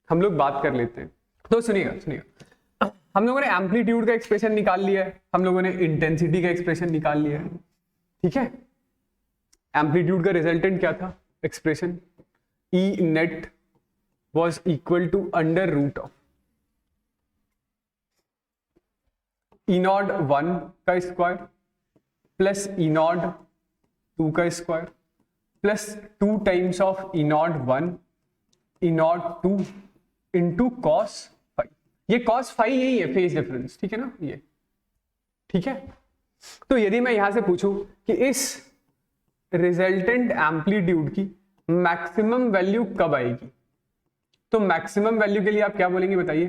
हम लोग बात कर लेते हैं, तो सुनिएगा, हम लोगों ने एम्पलीट्यूड का एक्सप्रेशन निकाल लिया है, हम लोगों ने इंटेंसिटी का एक्सप्रेशन निकाल लिया है, ठीक है। एम्पलीट्यूड का रिजल्टेंट क्या था, expression E net was equal to under root of E naught 1 का स्क्वायर प्लस E naught 2 का square plus 2 times of E naught 1 E naught 2 into cos phi। ये cos phi यही है फेज डिफरेंस, ठीक है ना, ये ठीक है। तो यदि मैं यहां से पूछूं कि इस रिजल्टेंट एम्पलीट्यूड की मैक्सिमम वैल्यू कब आएगी, तो मैक्सिमम वैल्यू के लिए आप क्या बोलेंगे बताइए,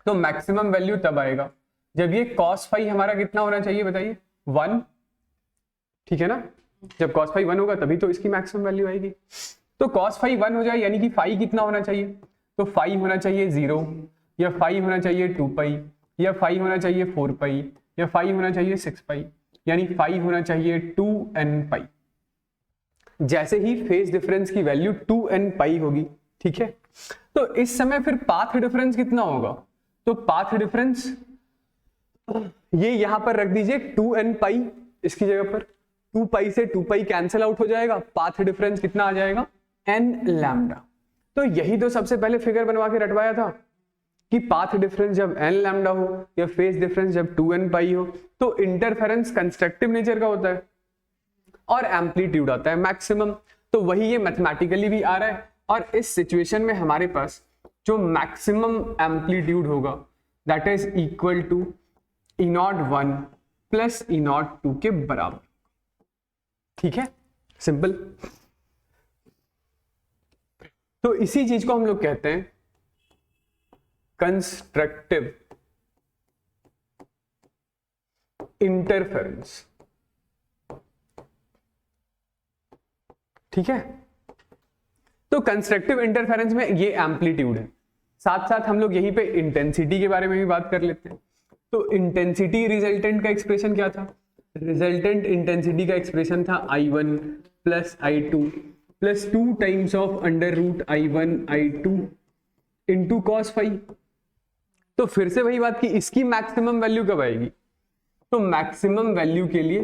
तो मैक्सिमम वैल्यू तब आएगा जब ये cos phi हमारा कितना होना चाहिए बताइए, 1, ठीक है ना। जब cos phi 1 होगा तभी तो इसकी मैक्सिमम वैल्यू आएगी। तो cos phi 1 हो जाए यानी कि phi कितना होना चाहिए, तो phi होना चाहिए 0, या phi होना चाहिए 2 पाई, या phi होना चाहिए 4 पाई, या phi होना चाहिए 6 पाई, यानी phi होना चाहिए 2n पाई। जैसे ही फेज डिफरेंस की वैल्यू 2n पाई होगी, ठीक है, तो इस समय फिर पाथ डिफरेंस कितना होगा, तो पाथ डिफरेंस ये यहां पर रख दीजिए 2n पाई, इसकी जगह पर 2 पाई से 2 पाई कैंसिल आउट हो जाएगा, पाथ डिफरेंस कितना आ जाएगा, n लैम्डा। तो यही तो सबसे पहले फिगर बनवा के रटवाया था कि पाथ डिफरेंस जब n लैम्डा हो या फेज डिफरेंस जब 2n पाई हो तो इंटरफेरेंस कंस्ट्रक्टिव नेचर का होता है और एम्पलीट्यूड आता है मैक्सिमम। तो वही ये मैथमेटिकली भी आ रहा है, और इस सिचुएशन में हमारे पास जो मैक्सिमम एम्पलीट्यूड होगा that is equal to E naught 1 plus E naught 2 के बराबर, ठीक है, सिंपल। तो इसी चीज को हम लोग कहते हैं कंस्ट्रक्टिव इंटरफेरेंस, ठीक है। तो कंस्ट्रक्टिव इंटरफेरेंस में ये एम्पलीट्यूड है, साथ साथ हम लोग यहीं पे इंटेंसिटी के बारे में भी बात कर लेते हैं। तो इंटेंसिटी रिजल्टेंट का एक्सप्रेशन क्या था, रिजल्टेंट इंटेंसिटी का एक्सप्रेशन था I1 plus I2 plus 2 times of under root I1 I2 into cos phi। तो फिर से वही बात कि इसकी मैक्सिमम वैल्यू कब आएगी, तो मैक्सिमम वैल्यू के लिए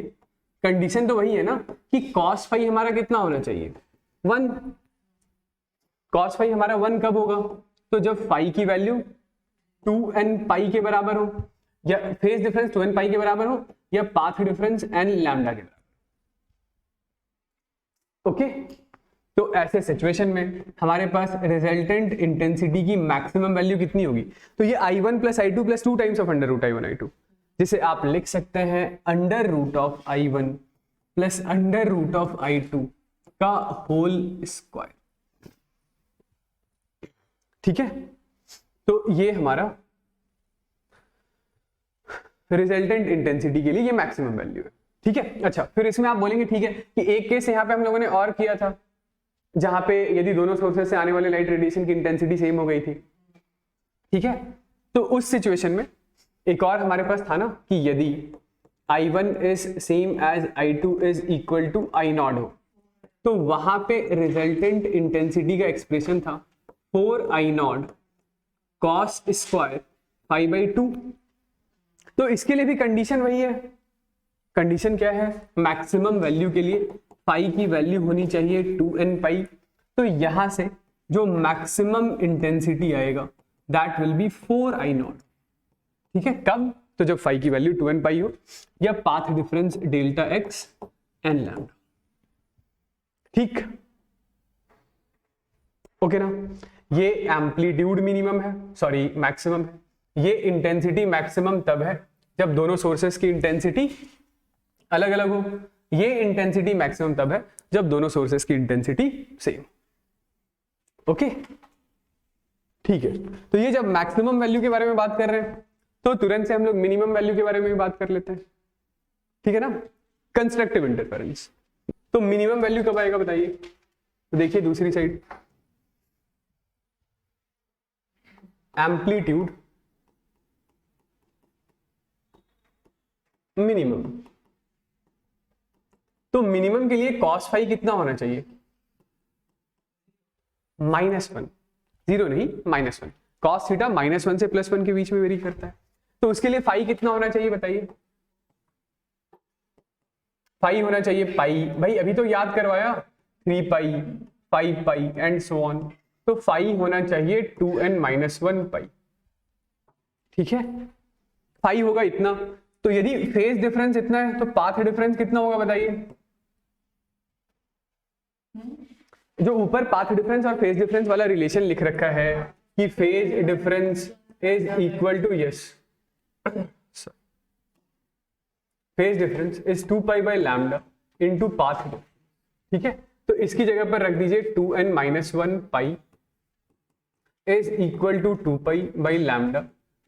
कंडीशन तो वही है ना कि cos phi हमारा कितना होना चाहिए, 1। cos phi हमारा 1 कब होगा, तो जब phi की वैल्यू 2n पाई के बराबर हो, या फेज डिफरेंस 2n पाई के बराबर हो, या पाथ डिफरेंस n लैम्डा के बराबर। ओके, तो ऐसे सिचुएशन में हमारे पास रिजल्टेंट इंटेंसिटी की मैक्सिमम वैल्यू कितनी होगी, तो ये I1 plus I2 plus 2 times of under root I1 I2, जिसे आप लिख सकते हैं under root of I1 plus under root of I2 का होल स्क्वायर, ठीक है। तो ये हमारा रिजल्टेंट इंटेंसिटी के लिए ये मैक्सिमम वैल्यू है, ठीक है। अच्छा, फिर इसमें आप बोलेंगे ठीक है कि एक केस यहाँ पे हम लोगों ने और किया था जहां पे यदि दोनों सोर्सेस से आने वाले लाइट रेडिएशन की इंटेंसिटी सेम हो गई थी, ठीक है। तो उस सिचुएशन में एक और हमारे पास था ना कि यदि I1 is same as I2 is equal to I naught हो, तो वहां पे रिजल्टेंट इंटेंसिटी का एक्सप्रेशन था 4I not cos square pi by 2। तो इसके लिए भी कंडीशन वही है, कंडीशन क्या है, मैक्सिमम वैल्यू के लिए पाई की वैल्यू होनी चाहिए 2n पाई तो यहां से जो मैक्सिमम इंटेंसिटी आएगा दैट विल बी 4I0। ठीक है, कब? तो जब फाई की वैल्यू 2n पाई हो या path difference delta x n lambda. ठीक, ओके ना। ये एम्पलीट्यूड मिनिमम है, सॉरी मैक्सिमम है। ये इंटेंसिटी मैक्सिमम तब है जब दोनों सोर्सेस की इंटेंसिटी अलग अलग हो। ये इंटेंसिटी मैक्सिमम तब है जब दोनों सोर्सेस की इंटेंसिटी सेम। ओके, ठीक है। तो ये जब मैक्सिमम वैल्यू के बारे में बात कर रहे हैं तो तुरंत से हम लोग मिनिमम वैल्यू के बारे में भी बात कर लेते हैं। ठीक है ना, कंस्ट्रक्टिव इंटरफेरेंस। तो मिनिमम वैल्यू कब आएगा बताइए? तो देखिए दूसरी साइड, एम्पलीट्यूड मिनिमम। तो मिनिमम के लिए कॉस फाई कितना होना चाहिए? -1, 0 नहीं, -1। कॉस थीटा -1 से +1 के बीच में वेरी करता है, तो उसके लिए फाई कितना होना चाहिए बताइए? फाई होना चाहिए पाई। भाई अभी तो याद करवाया, 3 पाई, 5 पाई एंड सो ऑन। तो फाई होना चाहिए 2n-1 पाई। ठीक है, फाई होगा इतना। तो यदि फेज डिफरेंस इतना है तो पाथ डिफरेंस कितना होगा बताइए? जो ऊपर पाथ डिफरेंस और फेज डिफरेंस वाला रिलेशन लिख रखा है कि phase difference is equal to, yes, phase difference is 2 pi by lambda into path difference. ठीक है, तो इसकी जगह पर रख दीजिए 2n-1 pi is equal to 2 pi by lambda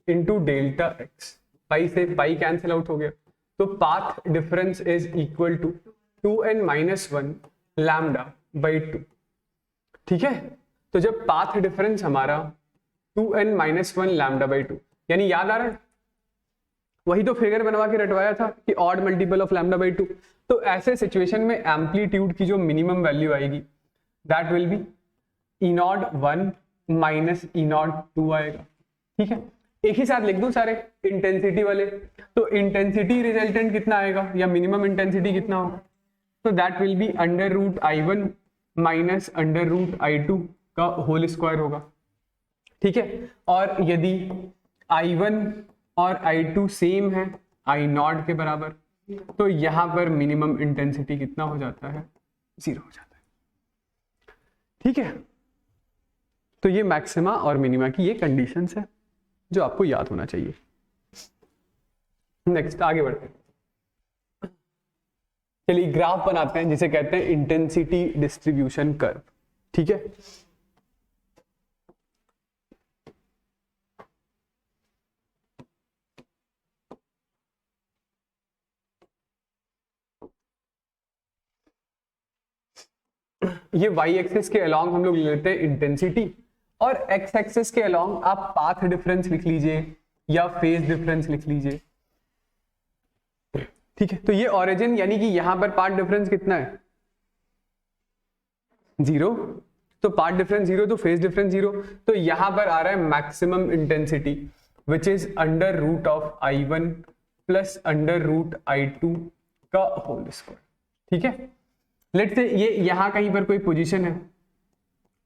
into delta x. Pi से पाई कैंसिल आउट हो गया, तो path difference is equal to 2n-1 lambda by 2। ठीक है, तो जब पाथ डिफरेंस हमारा 2n-1 लैम्डा बाई 2, यानी याद आ रहा है, वही तो फिगर बनवा के रटवाया था कि odd multiple of lambda by 2। तो ऐसे सिचुएशन में एम्पलीट्यूड की जो मिनिमम वैल्यू आएगी that will be E01 minus E02 आएगा। ठीक है, एक ही साथ लिख दूं सारे इंटेंसिटी वाले। तो इंटेंसिटी रिजल्टेंट कितना आएगा या मिनिमम इंटेंसिटी कितना होगा? तो that will be √I1 minus √I2 का होल स्क्वायर होगा। ठीक है, और यदि I1 और I2 सेम है I0 के बराबर, तो यहां पर मिनिमम इंटेंसिटी कितना हो जाता है? 0 हो जाता है। ठीक है, तो ये मैक्सिमा और मिनिमा की ये कंडीशंस है जो आपको याद होना चाहिए। नेक्स्ट आगे बढ़ते हैं। चलिए ग्राफ बनाते हैं जिसे कहते हैं इंटेंसिटी डिस्ट्रीब्यूशन कर्व। ठीक है, ये वाई एक्सिस के अलोंग हम लोग ले लेते हैं इंटेंसिटी, और एक्स एक्सिस के अलोंग आप पाथ डिफरेंस लिख लीजिए या फेज डिफरेंस लिख लीजिए। ठीक है, तो ये ओरिजिन यानी कि यहां पर पाथ डिफरेंस कितना है? 0। तो पाथ डिफरेंस 0 तो फेज डिफरेंस 0। तो यहां पर आ रहा है maximum intensity which is √I1 plus √I2 का होल स्क्वायर। ठीक है, लेट्स से ये यहां कहीं पर कोई पोजीशन है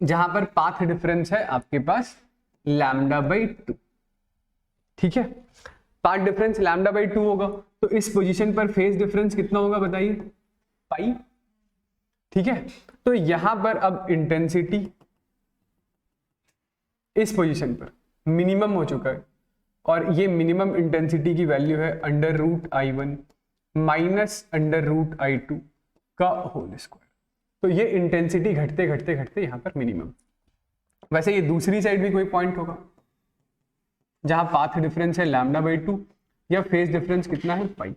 जहां पर पाथ डिफरेंस है आपके पास लैम्डा बाई 2। ठीक है, पाथ डिफरेंस लैम्डा बाई 2 होगा, तो इस पोजीशन पर फेज डिफरेंस कितना होगा बताइए? पाई। ठीक है, तो यहां पर अब इंटेंसिटी इस पोजीशन पर मिनिमम हो चुका है, और ये मिनिमम इंटेंसिटी की वैल्यू है √I1 माइनस √I2 का होल स्क्वायर। तो ये इंटेंसिटी घटते घटते घटते यहां पर मिनिमम। वैसे ये दूसरी साइड भी कोई पॉइंट होगा जहां पाथ डिफरेंस है लैम्डा बाई 2 या फेज डिफरेंस कितना है? पाई।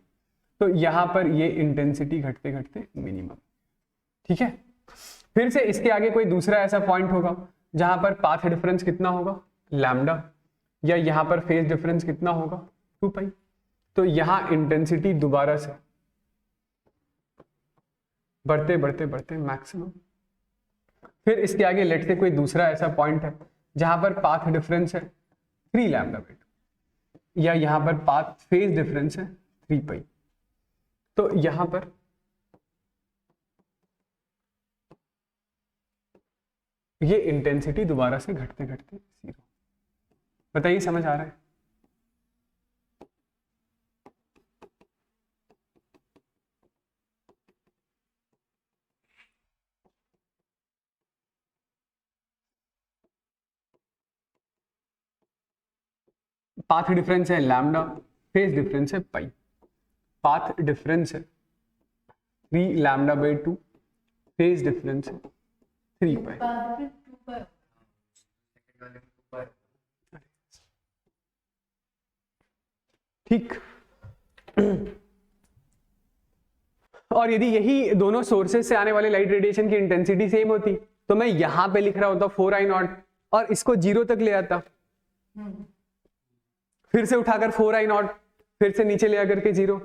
तो यहां पर ये इंटेंसिटी घटते घटते मिनिमम। ठीक है, फिर से इसके आगे कोई दूसरा ऐसा पॉइंट होगा जहां पर पाथ डिफरेंस कितना होगा? लैम्डा, या यहां पर फेज डिफरेंस कितना होगा? 2 पाई। तो यहां इंटेंसिटी दोबारा से बढ़ते बढ़ते बढ़ते मैक्सिमम। फिर इसके आगे लेट से कोई दूसरा ऐसा पॉइंट है जहां पर पाथ डिफरेंस है 3 लैम्डा बाई 2, या यहां पर पाथ फेज डिफरेंस है 3 पाई। तो यहां पर ये इंटेंसिटी दोबारा से घटते घटते 0। बताइए समझ आ रहा है? पाथ डिफरेंस है लैम्डा, फेज डिफरेंस है पाई। पाथ डिफरेंस है 3 लैम्डा बाई 2, फेज डिफरेंस है 3 पाई। ठीक। और यदि यही दोनों सोर्सेस से आने वाले लाइट रेडिएशन की इंटेंसिटी सेम होती तो मैं यहां पे लिख रहा होता 4I0 और इसको 0 तक ले आता, फिर से उठाकर 4I0, फिर से नीचे ले आकर के 0,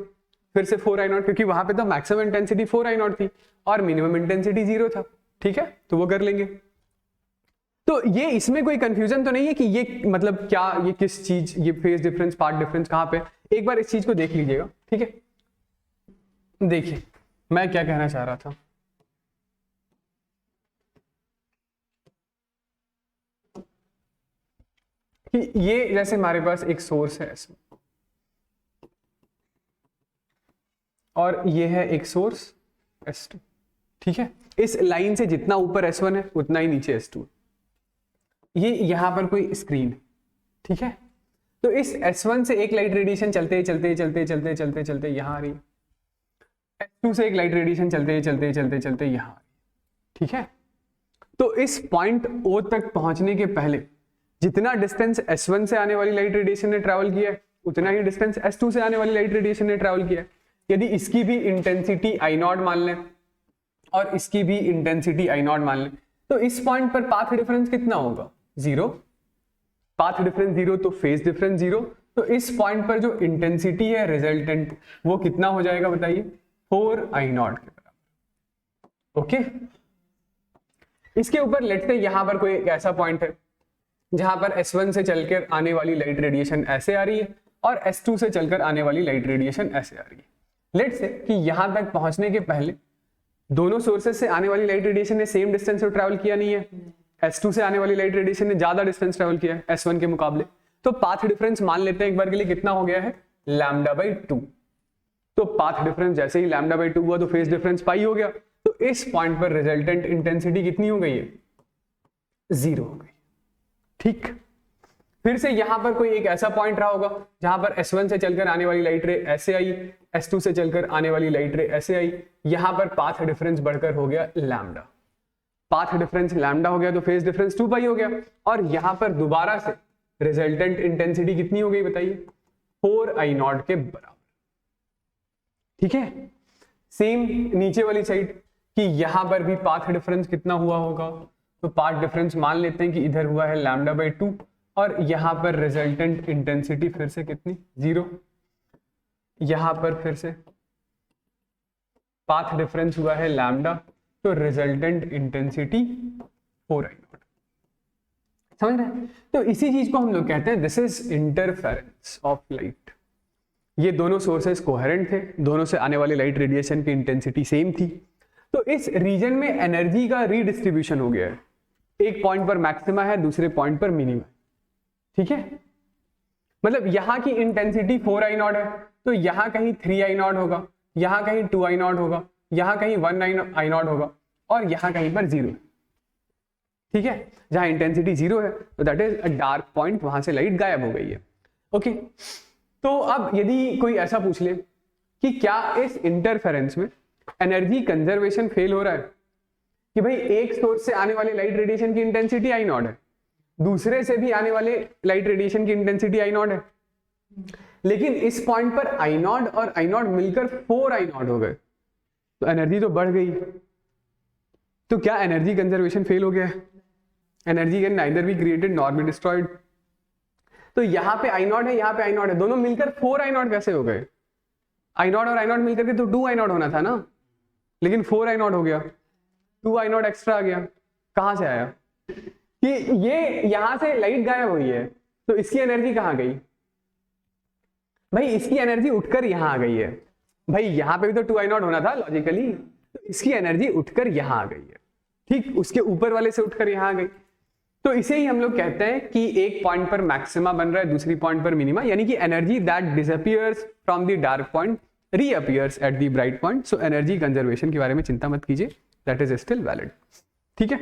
फिर से 4I0, क्योंकि वहां पे तो मैक्सिमम इंटेंसिटी 4I0 थी और मिनिमम इंटेंसिटी 0 था। ठीक है, तो वो कर लेंगे। तो ये इसमें कोई कंफ्यूजन तो नहीं है कि ये मतलब क्या, ये किस चीज, ये फेज डिफरेंस पार्ट डिफरेंस कहां पे, एक बार इस चीज को देख लीजिएगा। ठीक है, देखिए मैं क्या कहना चाह रहा था। कि ये जैसे हमारे पास एक सोर्स है ऐसे, और ये है एक सोर्स S2। ठीक है, इस लाइन से जितना ऊपर S1 है उतना ही नीचे S2। ये यहां पर कोई स्क्रीन है। ठीक है, तो इस S1 से एक लाइट रेडिएशन चलते चलते चलते चलते चलते चलते यहां आ रही है, S2 से एक लाइट रेडिएशन चलते चलते चलते चलते यहां आ रही है। ठीक है, तो इस पॉइंट O तक पहुंचने के पहले जितना डिस्टेंस S1 से आने वाली लाइट रेडिएशन ने ट्रैवल किया है उतना ही डिस्टेंस S2 से आने वाली लाइट रेडिएशन ने ट्रैवल किया है। यदि इसकी भी इंटेंसिटी I0 मान लें और इसकी भी इंटेंसिटी I0 मान लें तो इस पॉइंट पर पाथ डिफरेंस कितना होगा? 0। पाथ डिफरेंस 0 तो फेज डिफरेंस 0। तो इस पॉइंट पर जो इंटेंसिटी है रिजल्टेंट वो कितना हो जाएगा बताइए? 4I0 के बराबर। ओके, इसके ऊपर लेट्स से यहां पर कोई ऐसा पॉइंट है जहां पर S1 से चलकर आने वाली लाइट रेडिएशन ऐसे आ रही है और S2 से चलकर आने वाली लाइट रेडिएशन ऐसे आ रही है। लेट्स से कि यहां तक पहुंचने के पहले दोनों सोर्सेस से आने वाली लाइट रेडिएशन ने सेम डिस्टेंस से ट्रैवल किया नहीं है, S2 से आने वाली लाइट रेडिएशन ने ज्यादा डिस्टेंस ट्रैवल किया है S1 के मुकाबले। तो पाथ डिफरेंस मान लेते हैं एक बार के लिए कितना हो गया है? λ/2। तो पाथ डिफरेंस जैसे ही λ/2 हुआ तो फेज डिफरेंस पाई हो गया। तो इस पॉइंट पर रिजल्टेंट इंटेंसिटी कितनी हो गई है? 0 हो गई। ठीक, फिर से यहां पर कोई एक ऐसा पॉइंट रहा होगा जहां पर S1 से चलकर आने वाली लाइट रे ऐसे आई, S2 से चलकर आने वाली लाइट रे ऐसे आई, यहां पर पाथ डिफरेंस बढ़कर हो गया लैम्डा। पाथ डिफरेंस लैम्डा हो गया तो फेज डिफरेंस 2 पाई हो गया। और यहां पर दोबारा से रिजल्टेंट इंटेंसिटी कितनी हो गई बताइए? 4I0 के बराबर। ठीक है, सेम नीचे वाली साइड कि यहां पर भी पाथ डिफरेंस कितना हुआ होगा? तो पाथ डिफरेंस मान लेते हैं कि इधर हुआ है λ/2 और यहां पर रिजल्टेंट इंटेंसिटी फिर से कितनी? 0। यहां पर फिर से पाथ डिफरेंस हुआ है लैम्डा, तो रिजल्टेंट इंटेंसिटी 4I0। समझ रहे हैं? तो इसी चीज को हम लोग कहते हैं this is interference of light. ये दोनों सोर्सेस कोहेरेंट थे, दोनों से आने वाली लाइट रेडिएशन की इंटेंसिटी सेम थी, तो इस रीजन में एनर्जी का रीडिस्ट्रीब्यूशन हो गया है। एक पॉइंट पर मैक्सिमा है, दूसरे पॉइंट पर मिनिमा। ठीक है, मतलब यहां की इंटेंसिटी 4I0 है तो यहां कहीं 3I0 होगा, यहां कहीं 2I0 होगा, यहां कहीं 1I0 होगा और यहां कहीं पर 0। ठीक है, जहां इंटेंसिटी 0 है तो that is a dark point, वहां से लाइट गायब हो गई है। ओके, तो अब यदि कोई ऐसा पूछ ले कि क्या इस इंटरफेरेंस में एनर्जी कंजर्वेशन फेल हो रहा है कि भाई एक सोर्स से आने वाले लाइट रेडिएशन की इंटेंसिटी I0 है, दूसरे से भी आने वाले लाइट रेडिएशन की इंटेंसिटी I0 है, लेकिन इस पॉइंट पर I0 और I0 मिलकर 4I0 हो गए, तो एनर्जी तो बढ़ गई। तो क्या एनर्जी कंजर्वेशन फेल हो गया है? Energy can neither be created nor be destroyed. तो यहां पे I0 है, यहां पे I0 है, दोनों मिलकर 4I0 कैसे हो गए? I0 और I0 मिलकर के तो 2I0 होना था ना, लेकिन 4I0 हो गया, 2I0 एक्स्ट्रा आ गया। कहां से आया? कि ये यहां से लाइट गायब हुई है तो इसकी एनर्जी कहां गई? भाई इसकी एनर्जी उठकर यहां आ गई है। भाई यहां पे भी तो 2I0 होना था लॉजिकली, तो इसकी एनर्जी उठकर यहां आ गई है। ठीक उसके ऊपर वाले से उठकर यहाँ आ गई। तो इसे ही हम लोग कहते हैं कि एक पॉइंट पर मैक्सिमा बन रहा है, दूसरी पॉइंट पर मिनिमा, यानी कि energy that disappears from the dark point reappears at the bright point. So energy conservation के बारे में चिंता मत कीजिए, दैट इज स्टिल वैलिड। ठीक है।